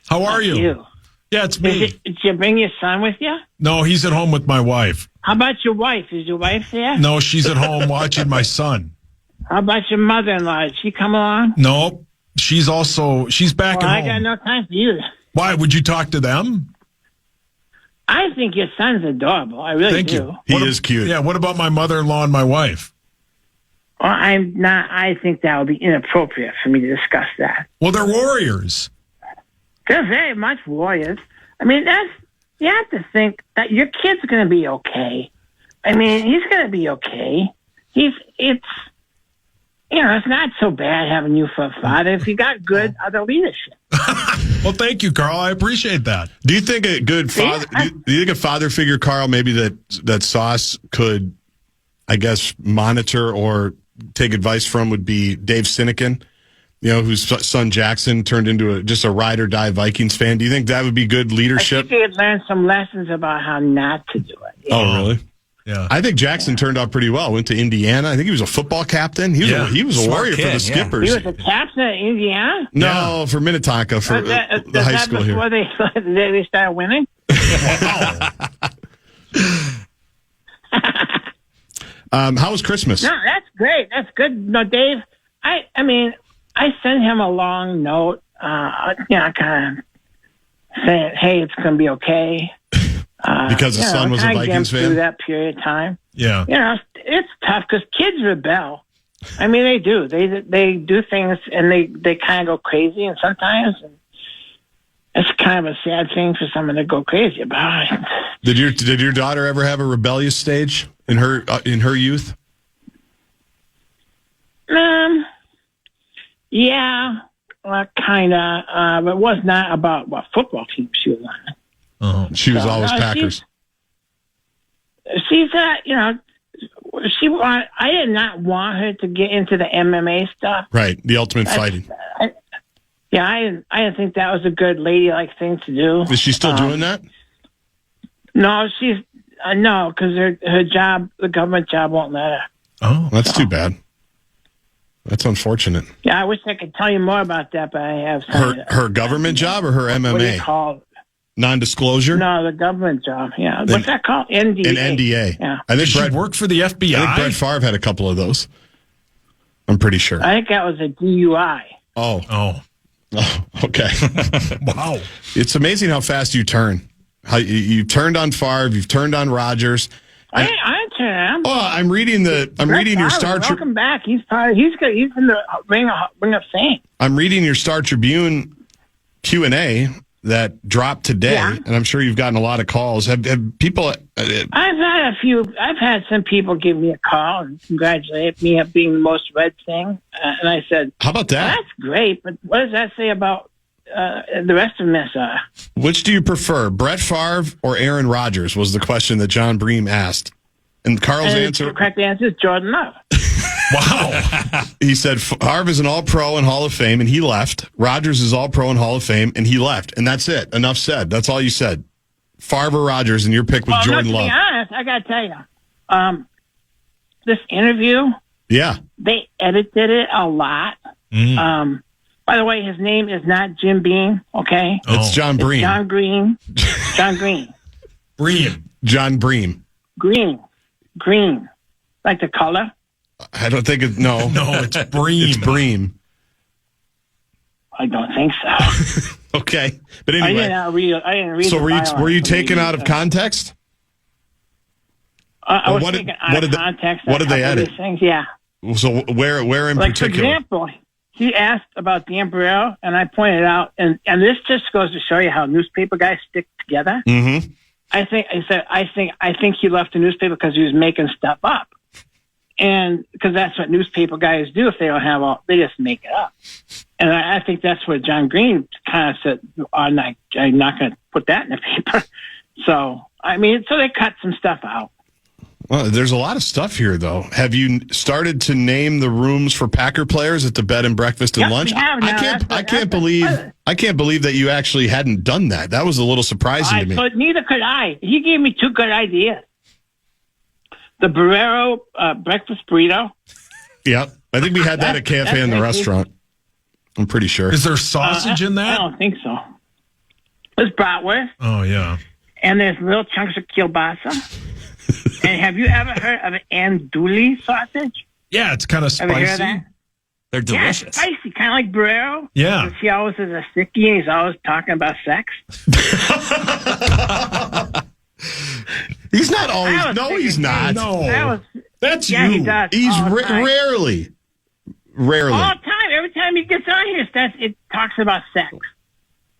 [SPEAKER 4] How are you? Yeah, it's me.
[SPEAKER 8] Did you bring your son with you?
[SPEAKER 4] No, he's at home with my wife.
[SPEAKER 8] How about your wife? Is your wife there?
[SPEAKER 4] No, she's at home watching my son.
[SPEAKER 8] How about your mother-in-law? Did she come along?
[SPEAKER 4] No, she's back
[SPEAKER 8] Well,
[SPEAKER 4] at
[SPEAKER 8] I
[SPEAKER 4] home.
[SPEAKER 8] got no time for you.
[SPEAKER 4] Why? Would you talk to them?
[SPEAKER 8] I think your son's adorable. I really
[SPEAKER 4] Thank
[SPEAKER 8] do.
[SPEAKER 4] you.
[SPEAKER 2] He is cute.
[SPEAKER 4] Yeah, what about my mother-in-law and my wife?
[SPEAKER 8] Well, I'm not. I think that would be inappropriate for me to discuss that.
[SPEAKER 4] Well, they're warriors.
[SPEAKER 8] They're very much warriors. I mean, you have to think that your kid's going to be okay. I mean, he's going to be okay. It's not so bad having you for a father if you got good other leadership.
[SPEAKER 4] Well, thank you, Carl. I appreciate that.
[SPEAKER 2] Do you think a good father? Do you think a father figure, Carl, maybe that Sauce could, I guess, monitor or take advice from would be Dave Sinekin, whose son Jackson turned into just a ride or die Vikings fan. Do you think that would be good leadership?
[SPEAKER 8] I think he'd learn some lessons about how not to do it. Yeah.
[SPEAKER 2] Oh, really?
[SPEAKER 4] Yeah.
[SPEAKER 2] I think Jackson turned out pretty well. Went to Indiana. I think he was a football captain. He was a
[SPEAKER 3] Smart
[SPEAKER 2] warrior
[SPEAKER 3] kid,
[SPEAKER 2] for the Skippers.
[SPEAKER 8] He was a captain at Indiana?
[SPEAKER 2] No, for Minnetonka, for the high school here.
[SPEAKER 8] Before they started winning?
[SPEAKER 2] How was Christmas?
[SPEAKER 8] No, that's great. That's good. No, Dave, I mean, I sent him a long note, kind of saying, hey, it's going to be okay.
[SPEAKER 2] Because his son was a Vikings fan?
[SPEAKER 8] Through that period of time.
[SPEAKER 4] Yeah.
[SPEAKER 8] It's tough because kids rebel. I mean, they do. They do things and they kind of go crazy, and sometimes it's kind of a sad thing for someone to go crazy about.
[SPEAKER 2] Did your daughter ever have a rebellious stage in her youth?
[SPEAKER 8] Yeah, kind of. But it was not about what football team she was on.
[SPEAKER 2] She was always Packers.
[SPEAKER 8] She's I did not want her to get into the MMA stuff.
[SPEAKER 2] Right, the ultimate fighting.
[SPEAKER 8] I didn't think that was a good ladylike thing to do.
[SPEAKER 2] Is she still doing that?
[SPEAKER 8] No, she's no, because her job, the government job, won't let her.
[SPEAKER 2] Oh, that's too bad. That's unfortunate.
[SPEAKER 8] Yeah, I wish I could tell you more about that, but I have
[SPEAKER 2] her government job or her MMA?
[SPEAKER 8] What do you call it?
[SPEAKER 2] Non-disclosure?
[SPEAKER 8] No, the government job. Yeah, what's that called? NDA.
[SPEAKER 2] An NDA.
[SPEAKER 8] Yeah.
[SPEAKER 2] I think
[SPEAKER 4] Brett worked for the FBI.
[SPEAKER 2] I think Brett Favre had a couple of those. I'm pretty sure.
[SPEAKER 8] I think that was a DUI.
[SPEAKER 2] Oh, okay.
[SPEAKER 4] Wow.
[SPEAKER 2] It's amazing how fast you turn. How you turned on Favre, you've turned on Rodgers.
[SPEAKER 8] I turned.
[SPEAKER 2] I'm reading your Star Tribune.
[SPEAKER 8] Welcome back. He's in the Ring of Fame.
[SPEAKER 2] I'm reading your Star Tribune Q&A that dropped today, and I'm sure you've gotten a lot of calls. Have people?
[SPEAKER 8] I've had a few. I've had some people give me a call and congratulate me on being the most read thing, and I said,
[SPEAKER 2] "How about that?
[SPEAKER 8] That's great, but what does that say about the rest of Minnesota?"
[SPEAKER 2] Which do you prefer, Brett Favre or Aaron Rodgers? Was the question that John Bream asked, and Carl's answer.
[SPEAKER 8] The correct answer is Jordan Love.
[SPEAKER 2] Wow. He said Favre is an All-Pro and Hall of Fame, and he left. Rodgers is All-Pro and Hall of Fame, and he left. And that's it. Enough said. That's all you said. Favre or Rodgers, and your pick was Jordan Love.
[SPEAKER 8] To be honest, I got to tell you, this interview, they edited it a lot. By the way, his name is not Jim Beam, okay?
[SPEAKER 2] It's John Bream.
[SPEAKER 8] John Green. John Green.
[SPEAKER 4] Bream.
[SPEAKER 2] John Bream.
[SPEAKER 8] Green. Like the color?
[SPEAKER 2] I don't think it's, no.
[SPEAKER 4] No, it's Bream.
[SPEAKER 2] It's Bream.
[SPEAKER 8] I don't think so.
[SPEAKER 2] Okay. But anyway.
[SPEAKER 8] I didn't read
[SPEAKER 2] so
[SPEAKER 8] the
[SPEAKER 2] were you taken out of context?
[SPEAKER 8] I was taken out of context.
[SPEAKER 2] What did they edit?
[SPEAKER 8] Things, yeah.
[SPEAKER 2] So where in
[SPEAKER 8] like,
[SPEAKER 2] particular?
[SPEAKER 8] For example, he asked about Dan Barreiro, and I pointed out, and this just goes to show you how newspaper guys stick together.
[SPEAKER 2] Mm-hmm.
[SPEAKER 8] I think he left the newspaper because he was making stuff up. And because that's what newspaper guys do if they don't have they just make it up. And I think that's what John Green kind of said, I'm not going to put that in the paper. So they cut some stuff out.
[SPEAKER 2] Well, there's a lot of stuff here, though. Have you started to name the rooms for Packer players at the bed and breakfast and lunch? I can't believe that you actually hadn't done that. That was a little surprising to me.
[SPEAKER 8] But neither could I. He gave me two good ideas. The Barreiro breakfast burrito.
[SPEAKER 2] Yeah, I think we had that at KFAN in the restaurant. I'm pretty sure.
[SPEAKER 4] Is there sausage in that?
[SPEAKER 8] I don't think so. There's bratwurst.
[SPEAKER 4] Oh, yeah.
[SPEAKER 8] And there's little chunks of kielbasa. And have you ever heard of an andouille sausage?
[SPEAKER 4] Yeah, it's kind of spicy.
[SPEAKER 8] Ever heard of that?
[SPEAKER 3] They're delicious.
[SPEAKER 8] Yeah, spicy, kind of like Barreiro.
[SPEAKER 4] Yeah.
[SPEAKER 8] He always is a sickie, and he's always talking about sex.
[SPEAKER 2] He's not always. No, he's not.
[SPEAKER 4] No. That's you.
[SPEAKER 8] He does.
[SPEAKER 2] He's rarely.
[SPEAKER 8] All the time. Every time he gets on here, it talks about sex.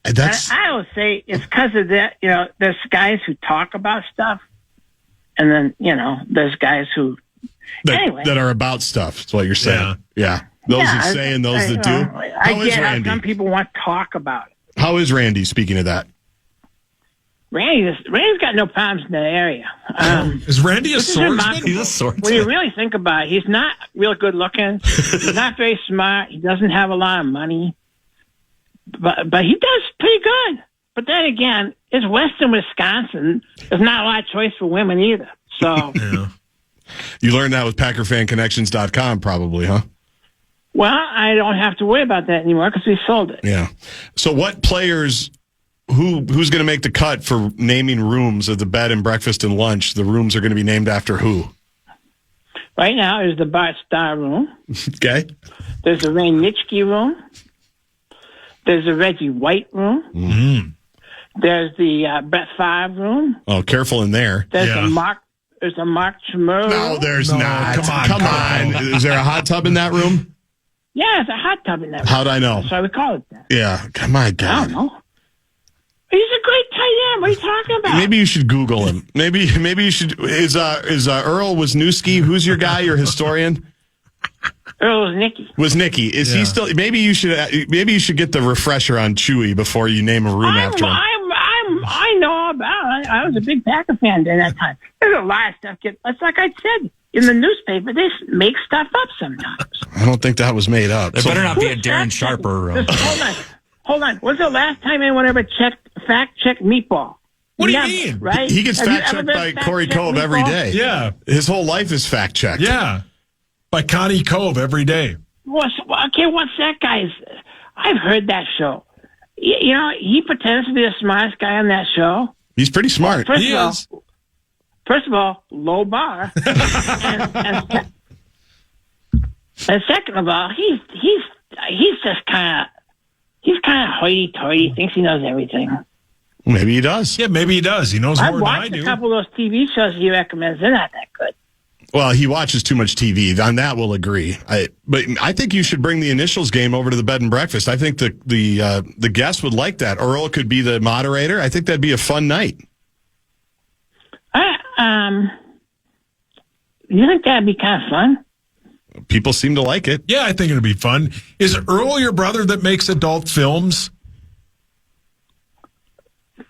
[SPEAKER 8] I always say it's because of that. There's guys who talk about stuff, and then there's guys who
[SPEAKER 2] that are about stuff. That's what you're saying. Yeah. Those that say and those that do.
[SPEAKER 8] I get how some people want to talk about it.
[SPEAKER 2] How is Randy? Speaking of that.
[SPEAKER 8] Randy's got no problems in that area.
[SPEAKER 4] Is Randy a swordsman?
[SPEAKER 3] He's a swordsman.
[SPEAKER 8] When you really think about it, he's not real good looking. He's not very smart. He doesn't have a lot of money. But he does pretty good. But then again, it's Western Wisconsin. There's not a lot of choice for women either. So
[SPEAKER 2] You learned that with PackerFanConnections.com probably, huh?
[SPEAKER 8] Well, I don't have to worry about that anymore because we sold it.
[SPEAKER 2] Yeah. So what players... Who's going to make the cut for naming rooms of the bed and breakfast and lunch? The rooms are going to be named after who?
[SPEAKER 8] Right now, there's the Bart Starr room.
[SPEAKER 2] Okay.
[SPEAKER 8] There's the Ray Nitschke room. There's the Reggie White room.
[SPEAKER 2] Mm-hmm.
[SPEAKER 8] There's the Brett Favre room.
[SPEAKER 2] Oh, careful in there.
[SPEAKER 8] There's a Mark Chimero.
[SPEAKER 2] No, there's not. Come on. Is there a hot tub in that room?
[SPEAKER 8] Yeah, there's a hot tub in that room.
[SPEAKER 2] How'd I know?
[SPEAKER 8] That's why we call it that.
[SPEAKER 2] Yeah. My God.
[SPEAKER 8] I don't know. He's a great tight end. What are you talking about?
[SPEAKER 2] Maybe you should Google him. Maybe you should. Is Earl Wisniewski? Who's your guy? Your historian?
[SPEAKER 8] Earl Wisniewski.
[SPEAKER 2] Is he still? Maybe you should get the refresher on Chewy before you name a room after him.
[SPEAKER 8] I know about it. I was a big Packer fan during that time. There's a lot of stuff. It's like I said. in the newspaper, they make stuff up sometimes.
[SPEAKER 2] I don't think that was made up.
[SPEAKER 3] There better not be a Darren Sharper.
[SPEAKER 8] Hold on. When's the last time anyone ever fact-checked Meatball?
[SPEAKER 4] What do you
[SPEAKER 8] Never,
[SPEAKER 4] mean?
[SPEAKER 8] Right?
[SPEAKER 2] He gets fact-checked by Corey Cove every day.
[SPEAKER 4] Yeah.
[SPEAKER 2] His whole life is fact-checked.
[SPEAKER 4] Yeah. By Connie Cove every day.
[SPEAKER 8] What's that guy's? I've heard that show. You know, he pretends to be the smartest guy on that show.
[SPEAKER 2] He's pretty smart.
[SPEAKER 8] First of all, low bar. and second of all, he's just kind of hoity-toity, thinks he knows everything.
[SPEAKER 2] Maybe he does.
[SPEAKER 4] Yeah, maybe he does. He knows more than I
[SPEAKER 8] I've watched
[SPEAKER 4] do.
[SPEAKER 8] a couple of those TV shows he recommends. They're not that good.
[SPEAKER 2] Well, he watches too much TV. On that, we'll agree. But I think you should bring the initials game over to the bed and breakfast. I think the guests would like that. Earl could be the moderator. I think that'd be a fun night.
[SPEAKER 8] You think that'd be kind of fun?
[SPEAKER 2] People seem to like it.
[SPEAKER 4] Yeah, I think it'd be fun. Is Earl your brother that makes adult films?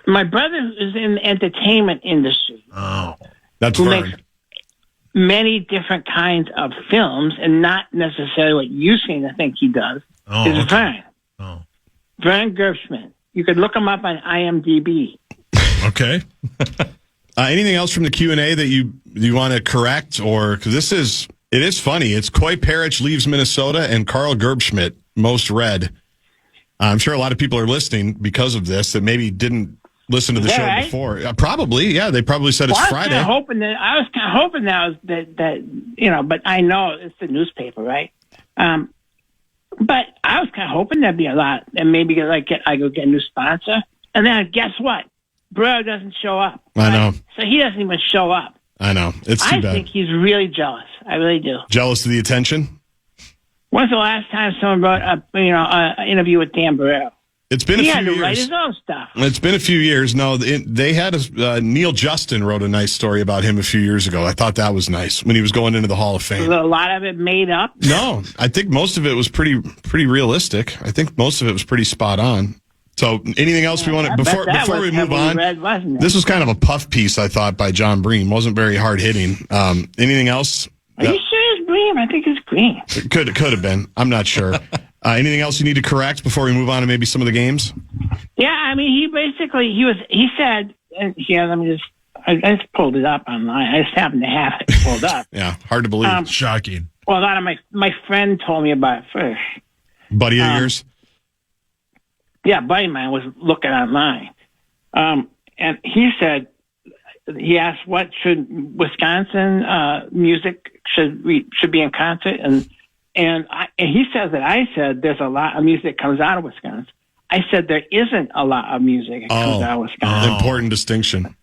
[SPEAKER 8] My brother is in the entertainment industry.
[SPEAKER 4] Oh.
[SPEAKER 2] That's
[SPEAKER 8] who
[SPEAKER 2] Vern.
[SPEAKER 8] makes many different kinds of films, and not necessarily what you seem to think he does.
[SPEAKER 4] Oh,
[SPEAKER 8] is
[SPEAKER 4] okay.
[SPEAKER 8] Vern.
[SPEAKER 4] Oh.
[SPEAKER 8] Vern Gershman. You could look him up on IMDb.
[SPEAKER 4] Okay.
[SPEAKER 2] Anything else from the Q&A that you want to correct? Or because it is funny. It's Coy Parrish leaves Minnesota and Carl Gerbschmidt most read. I'm sure a lot of people are listening because of this that maybe didn't listen to the show
[SPEAKER 8] right?
[SPEAKER 2] before. Probably, yeah. They probably said it's Friday.
[SPEAKER 8] I was kind of hoping that you know, but I know it's the newspaper, right? But I was kind of hoping there'd be a lot, and maybe I go get a new sponsor, and then guess what? Bro doesn't show up.
[SPEAKER 2] I know.
[SPEAKER 8] So he doesn't even show up.
[SPEAKER 2] I know. It's too bad.
[SPEAKER 8] I think he's really jealous. I really do.
[SPEAKER 2] Jealous of the attention?
[SPEAKER 8] When's the last time someone brought up, an interview with Dan Barreiro?
[SPEAKER 2] It's been a
[SPEAKER 8] He
[SPEAKER 2] few
[SPEAKER 8] had to
[SPEAKER 2] years.
[SPEAKER 8] write his own stuff.
[SPEAKER 2] It's been a few years. No, they had Neil Justin wrote a nice story about him a few years ago. I thought that was nice when he was going into the Hall of
[SPEAKER 8] Was
[SPEAKER 2] Fame.
[SPEAKER 8] a lot of it made up?
[SPEAKER 2] No, I think most of it was pretty realistic. I think most of it was pretty spot on. So anything else we want to before we move on?
[SPEAKER 8] Wasn't it?
[SPEAKER 2] This was kind of a puff piece, I thought, by John Bream. Wasn't very hard hitting. Anything else?
[SPEAKER 8] Are you sure it's Bream? I think it's Green.
[SPEAKER 2] It could have been. I'm not sure. Anything else you need to correct before we move on to maybe some of the games?
[SPEAKER 8] Yeah, I mean, he said, and here, I just pulled it up online. I just happened to have it pulled up.
[SPEAKER 2] Yeah, hard to believe.
[SPEAKER 4] Shocking.
[SPEAKER 8] Well, a lot of my friend told me about it first.
[SPEAKER 2] Buddy of yours?
[SPEAKER 8] Yeah, a buddy of mine was looking online. And he said, he asked what should Wisconsin music should be in concert, and he says that I said there's a lot of music comes out of Wisconsin. I said there isn't a lot of music that comes out of Wisconsin.
[SPEAKER 2] Important distinction.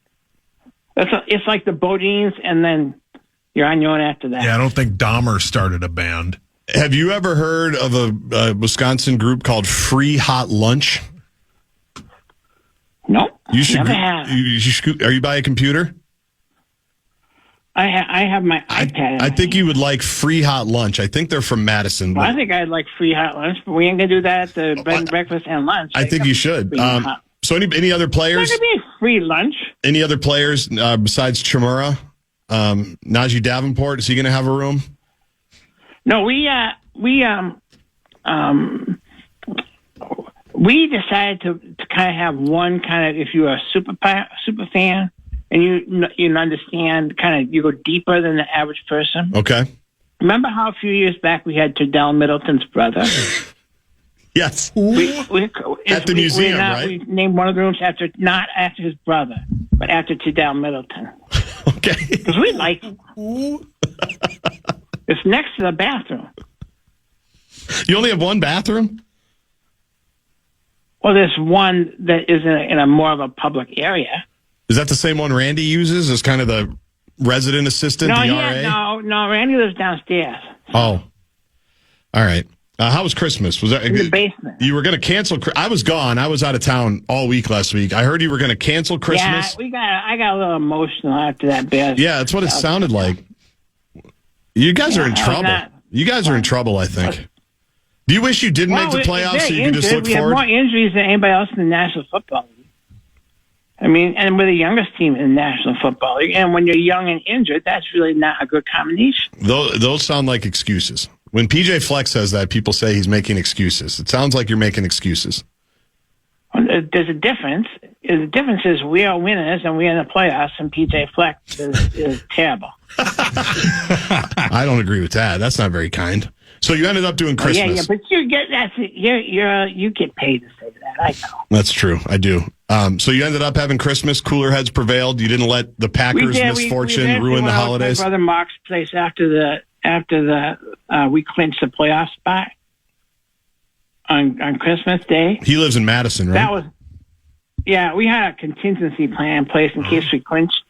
[SPEAKER 8] It's like the Bodines, and then you're on your own after that.
[SPEAKER 4] Yeah, I don't think Dahmer started a band.
[SPEAKER 2] Have you ever heard of a Wisconsin group called Free Hot Lunch?
[SPEAKER 8] Nope.
[SPEAKER 2] You should.
[SPEAKER 8] Never have.
[SPEAKER 2] Are you by a computer?
[SPEAKER 8] I have my iPad.
[SPEAKER 2] I think you would like Free Hot Lunch. I think they're from Madison.
[SPEAKER 8] Well, I think I'd like free hot lunch, but we ain't gonna do that at the bed and breakfast and lunch.
[SPEAKER 2] I think you should. So any other players?
[SPEAKER 8] There's gonna be free lunch.
[SPEAKER 2] Any other players besides Chimura? Najee Davenport, is he going to have a room?
[SPEAKER 8] No, we decided to kind of have one kind of, if you're a super fan and you understand, kind of you go deeper than the average person.
[SPEAKER 2] Okay.
[SPEAKER 8] Remember how a few years back we had Terdell Middleton's brother?
[SPEAKER 2] Yes.
[SPEAKER 8] At
[SPEAKER 2] the museum, right?
[SPEAKER 8] We named one of the rooms not after his brother, but after Terdell Middleton.
[SPEAKER 2] Okay.
[SPEAKER 8] Because we like him. It's next to the bathroom.
[SPEAKER 2] You only have one bathroom?
[SPEAKER 8] Well, there's one that is in a more of a public area.
[SPEAKER 2] Is that the same one Randy uses as kind of the resident assistant,
[SPEAKER 8] No,
[SPEAKER 2] DRA?
[SPEAKER 8] no. Randy lives downstairs.
[SPEAKER 2] Oh. All right. How was Christmas? Was that
[SPEAKER 8] in the basement?
[SPEAKER 2] You were going to cancel. I was gone. I was out of town all week last week. I heard you were going to cancel Christmas.
[SPEAKER 8] Yeah, I got a little emotional after that bit.
[SPEAKER 2] Yeah, that's what it sounded like. You guys are in trouble. You guys are in trouble, I think. Do you wish you didn't make the playoffs so you could just look
[SPEAKER 8] we
[SPEAKER 2] forward?
[SPEAKER 8] We have more injuries than anybody else in the National Football League. I mean, and we're the youngest team in National Football League. And when you're young and injured, that's really not a good combination.
[SPEAKER 2] Those sound like excuses. When PJ Fleck says that, people say he's making excuses. It sounds like you're making excuses.
[SPEAKER 8] There's a difference. The difference is we are winners and we're in the playoffs, and PJ Fleck is terrible.
[SPEAKER 2] I don't agree with that. That's not very kind. So you ended up doing Christmas.
[SPEAKER 8] Yeah, but you get paid to say that. I know.
[SPEAKER 2] That's true. I do. So you ended up having Christmas. Cooler heads prevailed. You didn't let the Packers' misfortune ruin the holidays.
[SPEAKER 8] My brother Mark's place after we clinched the playoff spot on Christmas Day.
[SPEAKER 2] He lives in Madison, right?
[SPEAKER 8] We had a contingency plan in place in case we clinched,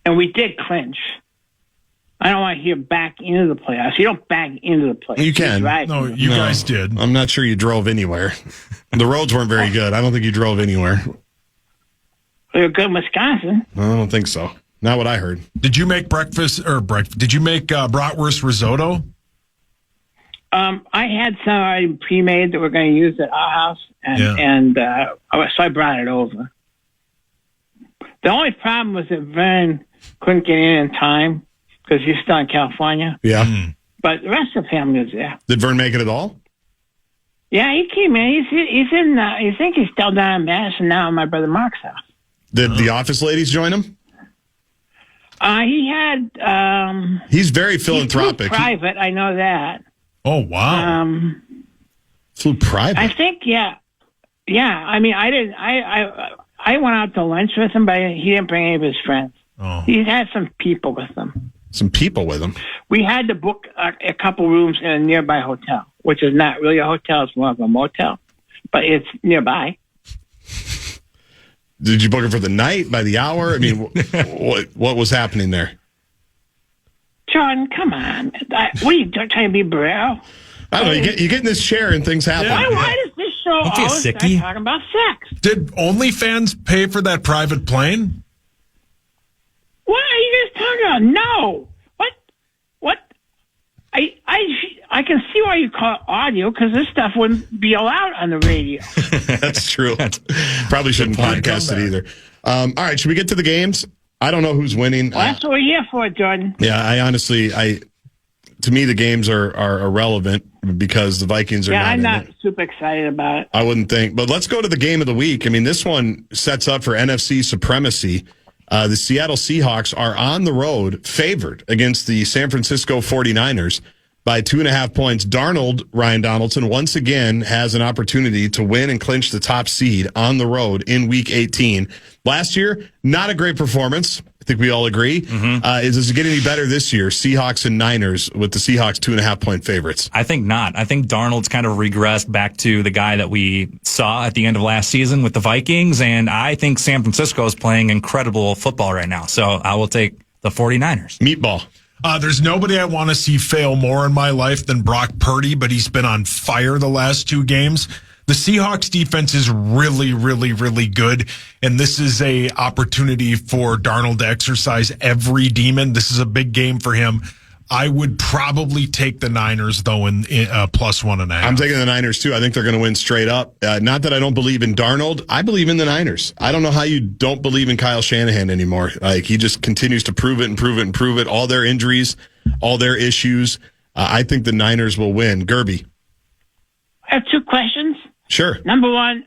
[SPEAKER 8] and we did clinch. I don't want to hear back into the playoffs. You don't back into the playoffs.
[SPEAKER 2] You can.
[SPEAKER 4] No, you guys did.
[SPEAKER 2] I'm not sure you drove anywhere. The roads weren't very good. I don't think you drove anywhere.
[SPEAKER 8] We were good in Wisconsin.
[SPEAKER 2] I don't think so. Not what I heard.
[SPEAKER 4] Did you make Did you make bratwurst risotto?
[SPEAKER 8] I had some already pre-made that we're going to use at our house, so I brought it over. The only problem was that Vern couldn't get in time because he's still in California.
[SPEAKER 2] Yeah.
[SPEAKER 8] But the rest of the family was there.
[SPEAKER 2] Did Vern make it at all?
[SPEAKER 8] Yeah, he came in. He's in. I think he's still down in Madison now at my brother Mark's house.
[SPEAKER 2] Did the office ladies join him?
[SPEAKER 8] He had.
[SPEAKER 2] He's very philanthropic.
[SPEAKER 8] He flew private, I know that.
[SPEAKER 4] Oh wow!
[SPEAKER 2] Flew private.
[SPEAKER 8] I think, yeah. I mean, I didn't. I went out to lunch with him, but he didn't bring any of his friends.
[SPEAKER 4] Oh.
[SPEAKER 8] He had some people with him.
[SPEAKER 2] Some people with him.
[SPEAKER 8] We had to book a couple rooms in a nearby hotel, which is not really a hotel; it's more of a motel, but it's nearby.
[SPEAKER 2] Did you book it for the night, by the hour? I mean, what was happening there?
[SPEAKER 8] Jordan, come on. What are you trying to be Barreiro?
[SPEAKER 2] I don't know. You get in this chair and things happen.
[SPEAKER 8] Why does this show always start talking about sex?
[SPEAKER 4] Did OnlyFans pay for that private plane?
[SPEAKER 8] What are you guys talking about? No. What? I can see why you call it audio, because this stuff wouldn't be allowed on the radio.
[SPEAKER 2] That's true. Probably shouldn't podcast it either. All right, should we get to the games? I don't know who's winning.
[SPEAKER 8] Well, that's what we're here for, Jordan.
[SPEAKER 2] Yeah, to me, the games are irrelevant because the Vikings are not
[SPEAKER 8] I'm
[SPEAKER 2] in
[SPEAKER 8] not
[SPEAKER 2] it.
[SPEAKER 8] super excited about it.
[SPEAKER 2] I wouldn't think. But let's go to the game of the week. I mean, this one sets up for NFC supremacy. The Seattle Seahawks are on the road, favored against the San Francisco 49ers by 2.5 points. Ryan Donaldson, once again has an opportunity to win and clinch the top seed on the road in Week 18. Last year, not a great performance. I think we all agree. Does it get any better this year? Seahawks and Niners with the Seahawks 2.5 point favorites.
[SPEAKER 3] I think not. I think Darnold's kind of regressed back to the guy that we saw at the end of last season with the Vikings, and I think San Francisco is playing incredible football right now. So I will take the 49ers.
[SPEAKER 2] Meatball.
[SPEAKER 4] There's nobody I want to see fail more in my life than Brock Purdy, but he's been on fire the last 2 games. The Seahawks defense is really, really, really good, and this is a opportunity for Darnold to exercise every demon. This is a big game for him. I would probably take the Niners, though, in +1.5.
[SPEAKER 2] I'm taking the Niners, too. I think they're going to win straight up. Not that I don't believe in Darnold. I believe in the Niners. I don't know how you don't believe in Kyle Shanahan anymore. Like, he just continues to prove it and prove it and prove it. All their injuries, all their issues. I think the Niners will win. Gerby.
[SPEAKER 8] I have 2 questions.
[SPEAKER 2] Sure.
[SPEAKER 8] Number one,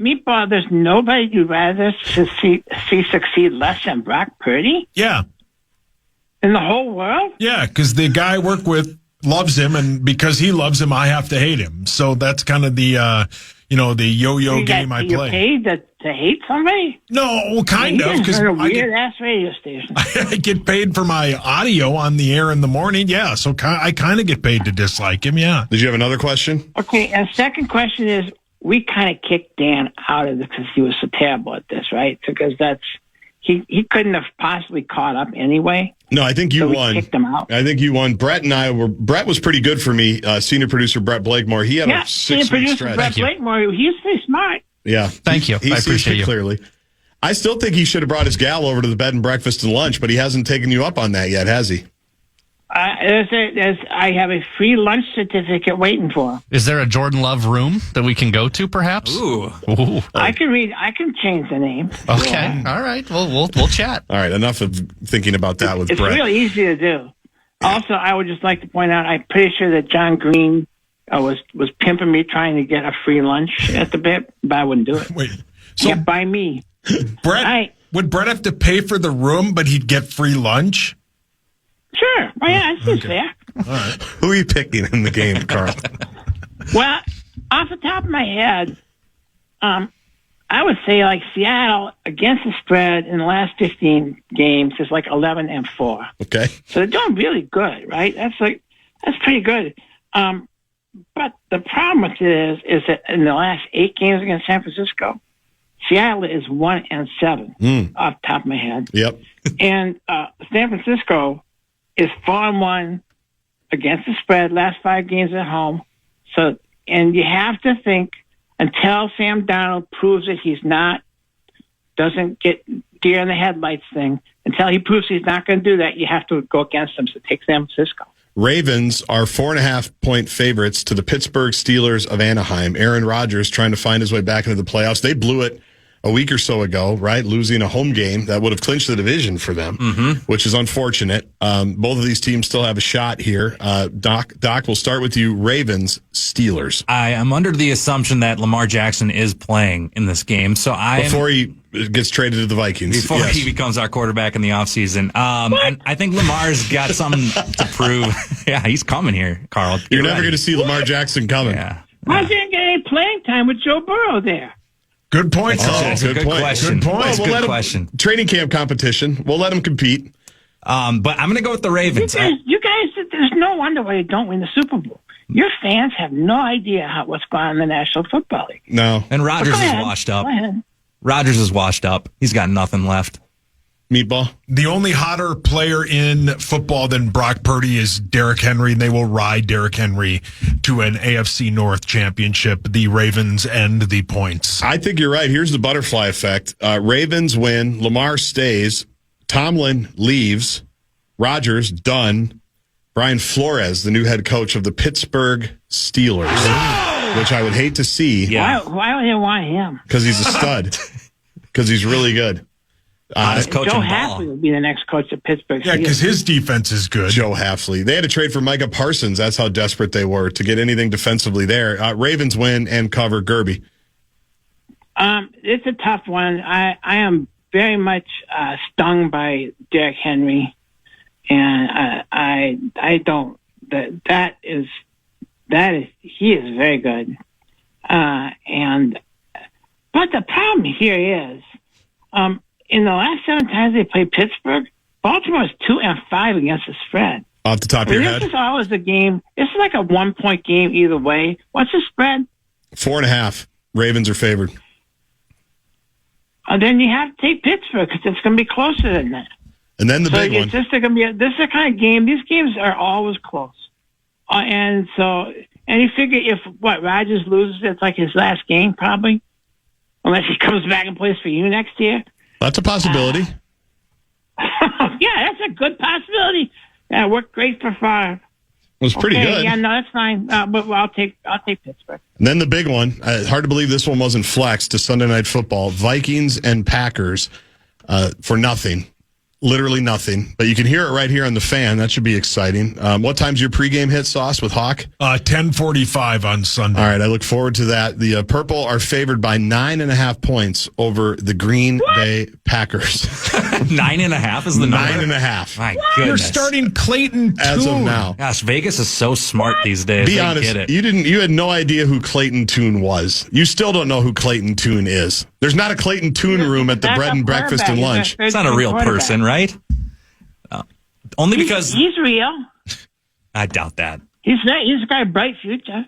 [SPEAKER 8] Meatball, there's nobody you'd rather see succeed less than Brock Purdy?
[SPEAKER 4] Yeah.
[SPEAKER 8] In the whole world?
[SPEAKER 4] Yeah, because the guy I work with loves him, and because he loves him, I have to hate him. So that's kind of the the yo-yo game I play.
[SPEAKER 8] You're paid to hate somebody?
[SPEAKER 4] No, kind of.
[SPEAKER 8] Because a weird-ass radio station.
[SPEAKER 4] I get paid for my audio on the air in the morning, yeah. So I kind of get paid to dislike him, yeah.
[SPEAKER 2] Did you have another question?
[SPEAKER 8] Okay, and second question is, we kind of kicked Dan out of it because he was so terrible at this, right? Because he couldn't have possibly caught up anyway.
[SPEAKER 2] No, I think you won.
[SPEAKER 8] Kicked him out.
[SPEAKER 2] I think you won. Brett was pretty good for me. Senior producer Brett Blakemore. He had a 6-week
[SPEAKER 8] senior producer
[SPEAKER 2] stretch.
[SPEAKER 8] Brett Blakemore. He's pretty smart.
[SPEAKER 2] Yeah,
[SPEAKER 1] thank you.
[SPEAKER 2] He
[SPEAKER 1] I appreciate you
[SPEAKER 2] clearly. I still think he should have brought his gal over to the bed and breakfast and lunch, but he hasn't taken you up on that yet, has he?
[SPEAKER 8] I have a free lunch certificate waiting for him.
[SPEAKER 1] Is there a Jordan Love room that we can go to, perhaps?
[SPEAKER 3] Ooh.
[SPEAKER 8] I can change the name.
[SPEAKER 1] Okay.
[SPEAKER 8] Yeah.
[SPEAKER 1] All right. Well, we'll chat.
[SPEAKER 2] All right. Enough of thinking about that with
[SPEAKER 8] It's
[SPEAKER 2] Brett.
[SPEAKER 8] really easy to do. Also, I would just like to point out, I'm pretty sure that John Green was pimping me trying to get a free lunch at the bit, but I wouldn't do it.
[SPEAKER 4] Wait, so
[SPEAKER 8] Get by me.
[SPEAKER 4] Brett, would Brett have to pay for the room, but he'd get free lunch?
[SPEAKER 8] Sure. Well, yeah, that seems fair.
[SPEAKER 4] All right.
[SPEAKER 2] Who are you picking in the game, Carl?
[SPEAKER 8] Well, off the top of my head, I would say like Seattle against the spread in the last 15 games is like 11-4.
[SPEAKER 2] Okay.
[SPEAKER 8] So they're doing really good, right? That's pretty good. But the problem with it is that in the last 8 games against San Francisco, Seattle is 1-7 off the top of my head.
[SPEAKER 2] Yep.
[SPEAKER 8] And San Francisco is 4-1 against the spread, last 5 games at home. So, and you have to think until Sam Darnold proves that doesn't get deer in the headlights thing, until he proves he's not going to do that, you have to go against him. So take San Francisco.
[SPEAKER 2] Ravens are 4.5-point favorites to the Pittsburgh Steelers of Anaheim. Aaron Rodgers trying to find his way back into the playoffs. They blew it a week or so ago, right? Losing a home game that would have clinched the division for them, which is unfortunate. Both of these teams still have a shot here. Doc, we'll start with you. Ravens, Steelers.
[SPEAKER 3] I am under the assumption that Lamar Jackson is playing in this game. So
[SPEAKER 2] before he gets traded to the Vikings.
[SPEAKER 3] Before
[SPEAKER 2] yes.
[SPEAKER 3] he becomes our quarterback in the offseason. And I think Lamar's got something to prove. Yeah, he's coming here, Carl.
[SPEAKER 2] You're never going to see Lamar Jackson coming.
[SPEAKER 3] Yeah.
[SPEAKER 8] Why didn't get any playing time with Joe Burrow there?
[SPEAKER 4] Good point.
[SPEAKER 3] That's a good
[SPEAKER 2] point.
[SPEAKER 3] question.
[SPEAKER 4] Good point.
[SPEAKER 3] That's a
[SPEAKER 2] We'll
[SPEAKER 3] good
[SPEAKER 2] let him-
[SPEAKER 3] question.
[SPEAKER 2] Training camp competition. We'll let him compete.
[SPEAKER 3] But I'm going to go with the Ravens.
[SPEAKER 8] You guys, there's no wonder why you don't win the Super Bowl. Your fans have no idea what's going on in the National Football League.
[SPEAKER 2] No.
[SPEAKER 3] And Rodgers
[SPEAKER 8] Go
[SPEAKER 3] is
[SPEAKER 8] ahead.
[SPEAKER 3] washed up.
[SPEAKER 8] Go ahead.
[SPEAKER 3] Rodgers is washed up. He's got nothing left.
[SPEAKER 2] Meatball.
[SPEAKER 4] The only hotter player in football than Brock Purdy is Derrick Henry, and they will ride Derrick Henry to an AFC North championship. The Ravens and the points.
[SPEAKER 2] I think you're right. Here's the butterfly effect. Ravens win. Lamar stays. Tomlin leaves. Rodgers done. Brian Flores, the new head coach of the Pittsburgh Steelers, which I would hate to see.
[SPEAKER 3] Yeah.
[SPEAKER 8] Why would they want him?
[SPEAKER 2] Because he's a stud. Because he's really good.
[SPEAKER 3] Honest coaching
[SPEAKER 8] Joe
[SPEAKER 3] ball.
[SPEAKER 8] Hafley will be the next coach of Pittsburgh.
[SPEAKER 4] Yeah, because his defense is good.
[SPEAKER 2] Joe Hafley. They had to trade for Micah Parsons. That's how desperate they were to get anything defensively there. Ravens win and cover. Gerby.
[SPEAKER 8] It's a tough one. I am very much stung by Derrick Henry, and I don't. That is he is very good, but the problem here is, in the last 7 times they played Pittsburgh, Baltimore is 2-5 against the spread.
[SPEAKER 2] Off the top of your
[SPEAKER 8] This
[SPEAKER 2] head?
[SPEAKER 8] is always a game. This is like a 1-point game either way. What's the spread?
[SPEAKER 2] 4.5. Ravens are favored.
[SPEAKER 8] Then you have to take Pittsburgh because it's going to be closer than that.
[SPEAKER 2] And then the big one.
[SPEAKER 8] This is the kind of game. These games are always close, and you figure if Rodgers loses, it's like his last game probably, unless he comes back and plays for you next year.
[SPEAKER 2] That's a possibility.
[SPEAKER 8] Yeah, that's a good possibility. Yeah, worked great for Favre.
[SPEAKER 2] It was pretty good.
[SPEAKER 8] Yeah, no, that's fine. But I'll take Pittsburgh.
[SPEAKER 2] And then the big one. Hard to believe this one wasn't flexed to Sunday Night Football. Vikings and Packers for nothing. Literally nothing. But you can hear it right here on the Fan. That should be exciting. What time's your pregame hit, Sauce, with Hawk?
[SPEAKER 4] 10:45 on Sunday.
[SPEAKER 2] All right, I look forward to that. The Purple are favored by 9.5 points over the Green Bay Packers.
[SPEAKER 3] 9.5 is the number.
[SPEAKER 2] 9.5.
[SPEAKER 3] My goodness.
[SPEAKER 4] You're starting Clayton
[SPEAKER 2] As of
[SPEAKER 4] Tune.
[SPEAKER 2] now.
[SPEAKER 3] Gosh, Vegas is so smart these days.
[SPEAKER 2] Be
[SPEAKER 3] They
[SPEAKER 2] honest,
[SPEAKER 3] get it.
[SPEAKER 2] you had no idea who Clayton Tune was. You still don't know who Clayton Tune is. There's not a Clayton Tune room at the
[SPEAKER 8] That's
[SPEAKER 2] bread
[SPEAKER 8] a
[SPEAKER 2] and breakfast and
[SPEAKER 8] quarterback.
[SPEAKER 2] lunch.
[SPEAKER 3] It's not a real person, right? Only because
[SPEAKER 8] He's real.
[SPEAKER 3] I doubt that.
[SPEAKER 8] He's got a bright future.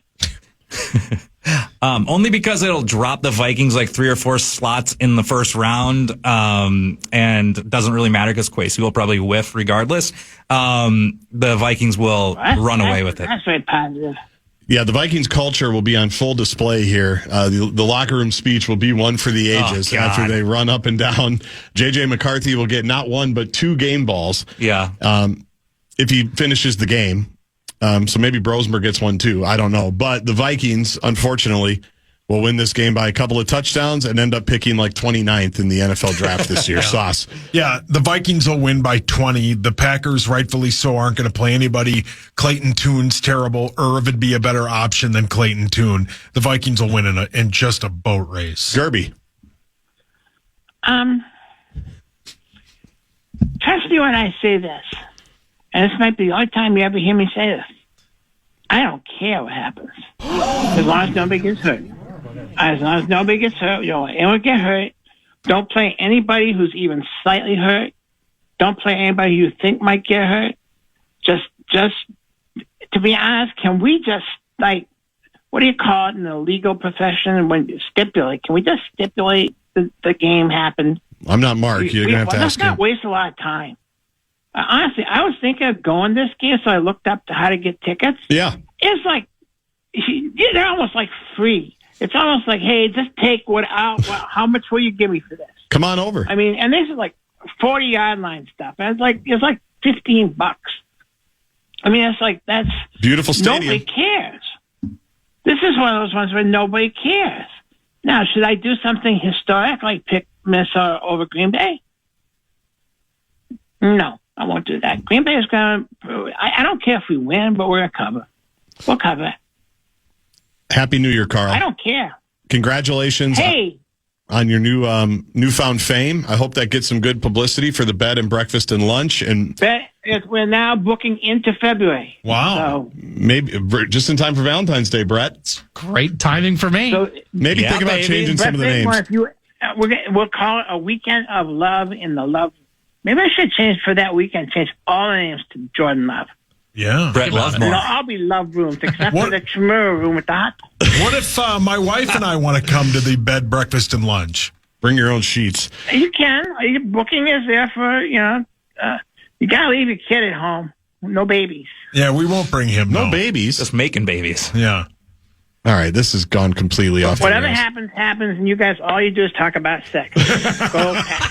[SPEAKER 3] Only because it'll drop the Vikings like 3 or 4 slots in the first round, and doesn't really matter because Kwesi will probably whiff regardless. The Vikings will run away with it.
[SPEAKER 8] That's very positive.
[SPEAKER 2] Yeah, the Vikings culture will be on full display here. The locker room speech will be one for the ages
[SPEAKER 3] Oh, God.
[SPEAKER 2] after they run up and down. J.J. McCarthy will get not 1 but 2 game balls.
[SPEAKER 3] Yeah.
[SPEAKER 2] if he finishes the game. So maybe Brosmer gets one too. I don't know. But the Vikings, unfortunately, will win this game by a couple of touchdowns and end up picking like 29th in the NFL draft this year. Sauce.
[SPEAKER 4] Yeah, the Vikings will win by 20. The Packers, rightfully so, aren't going to play anybody. Clayton Tune's terrible. Irv would be a better option than Clayton Tune. The Vikings will win in just a boat race.
[SPEAKER 2] Gerby.
[SPEAKER 8] Trust me when I say this, and this might be the only time you ever hear me say this. I don't care what happens, as long as nobody gets hurt. As long as nobody gets hurt, you don't let anyone get hurt. Don't play anybody who's even slightly hurt. Don't play anybody you think might get hurt. Just to be honest, can we just, like, what do you call it in the legal profession when you stipulate? Can we just stipulate the game happened?
[SPEAKER 2] I'm not Mark. You're going to have to ask him.
[SPEAKER 8] Let's not waste a lot of time. Honestly, I was thinking of going this game, so I looked up how to get tickets.
[SPEAKER 2] Yeah.
[SPEAKER 8] It's like, they're almost like free. It's almost like, hey, just take how much will you give me for this?
[SPEAKER 2] Come on over.
[SPEAKER 8] I mean, and this is like 40-yard line stuff. And it's like $15. I mean, it's like, that's
[SPEAKER 2] beautiful stadium.
[SPEAKER 8] Nobody cares. This is one of those ones where nobody cares. Now, should I do something historic like pick Minnesota over Green Bay? No, I won't do that. Green Bay is going to. I don't care if we win, but we're going to cover. We'll cover it.
[SPEAKER 2] Happy New Year, Carl.
[SPEAKER 8] I don't care.
[SPEAKER 2] Congratulations.
[SPEAKER 8] Hey.
[SPEAKER 2] On your newfound fame. I hope that gets some good publicity for the bed and breakfast and lunch. And
[SPEAKER 8] we're now booking into February.
[SPEAKER 4] Wow.
[SPEAKER 8] So,
[SPEAKER 2] maybe just in time for Valentine's Day, Brett.
[SPEAKER 1] It's great timing for me.
[SPEAKER 8] So,
[SPEAKER 2] maybe think about changing some of the names.
[SPEAKER 8] We'll call it a weekend of love in the love. Maybe I should change for that weekend, change all the names to Jordan Love.
[SPEAKER 4] Yeah.
[SPEAKER 3] Brett Lovemore.
[SPEAKER 8] No, I'll be Love Rooms, except for the Chimera Room with the hot.
[SPEAKER 4] What if my wife and I want to come to the bed, breakfast, and lunch?
[SPEAKER 2] Bring your own sheets.
[SPEAKER 8] You can. Your booking is there for, you got to leave your kid at home. No babies.
[SPEAKER 4] Yeah, we won't bring him.
[SPEAKER 2] No babies.
[SPEAKER 3] Just making babies.
[SPEAKER 4] Yeah.
[SPEAKER 2] All right, this has gone completely off.
[SPEAKER 8] Whatever happens, and you guys, all you do is talk about sex. Go Pat.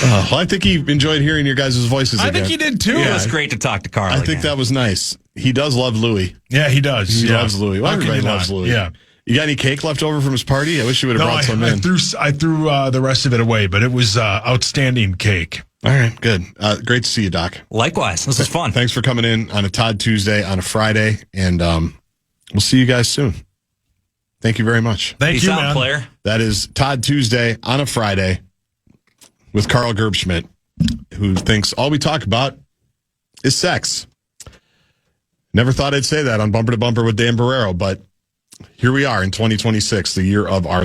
[SPEAKER 2] Well, I think he enjoyed hearing your guys' voices again.
[SPEAKER 4] I think he did too.
[SPEAKER 3] Yeah, it was great to talk to Carl.
[SPEAKER 2] I think that was nice. He does love Louis.
[SPEAKER 4] Yeah, he does.
[SPEAKER 2] He loves Louis. Well, everybody loves Louis.
[SPEAKER 4] Yeah.
[SPEAKER 2] You got any cake left over from his party? I wish you would have brought some in.
[SPEAKER 4] I threw the rest of it away, but it was outstanding cake.
[SPEAKER 2] All right, good. Great to see you, Doc.
[SPEAKER 3] Likewise. This was fun.
[SPEAKER 2] Thanks for coming in on a Todd Tuesday on a Friday, and we'll see you guys soon. Thank you very much.
[SPEAKER 4] Thank you,
[SPEAKER 3] out,
[SPEAKER 4] man.
[SPEAKER 3] Player.
[SPEAKER 2] That is Todd Tuesday on a Friday with Carl Gerbschmidt, who thinks all we talk about is sex. Never thought I'd say that on Bumper to Bumper with Dan Barreiro, but here we are in 2026, the year of our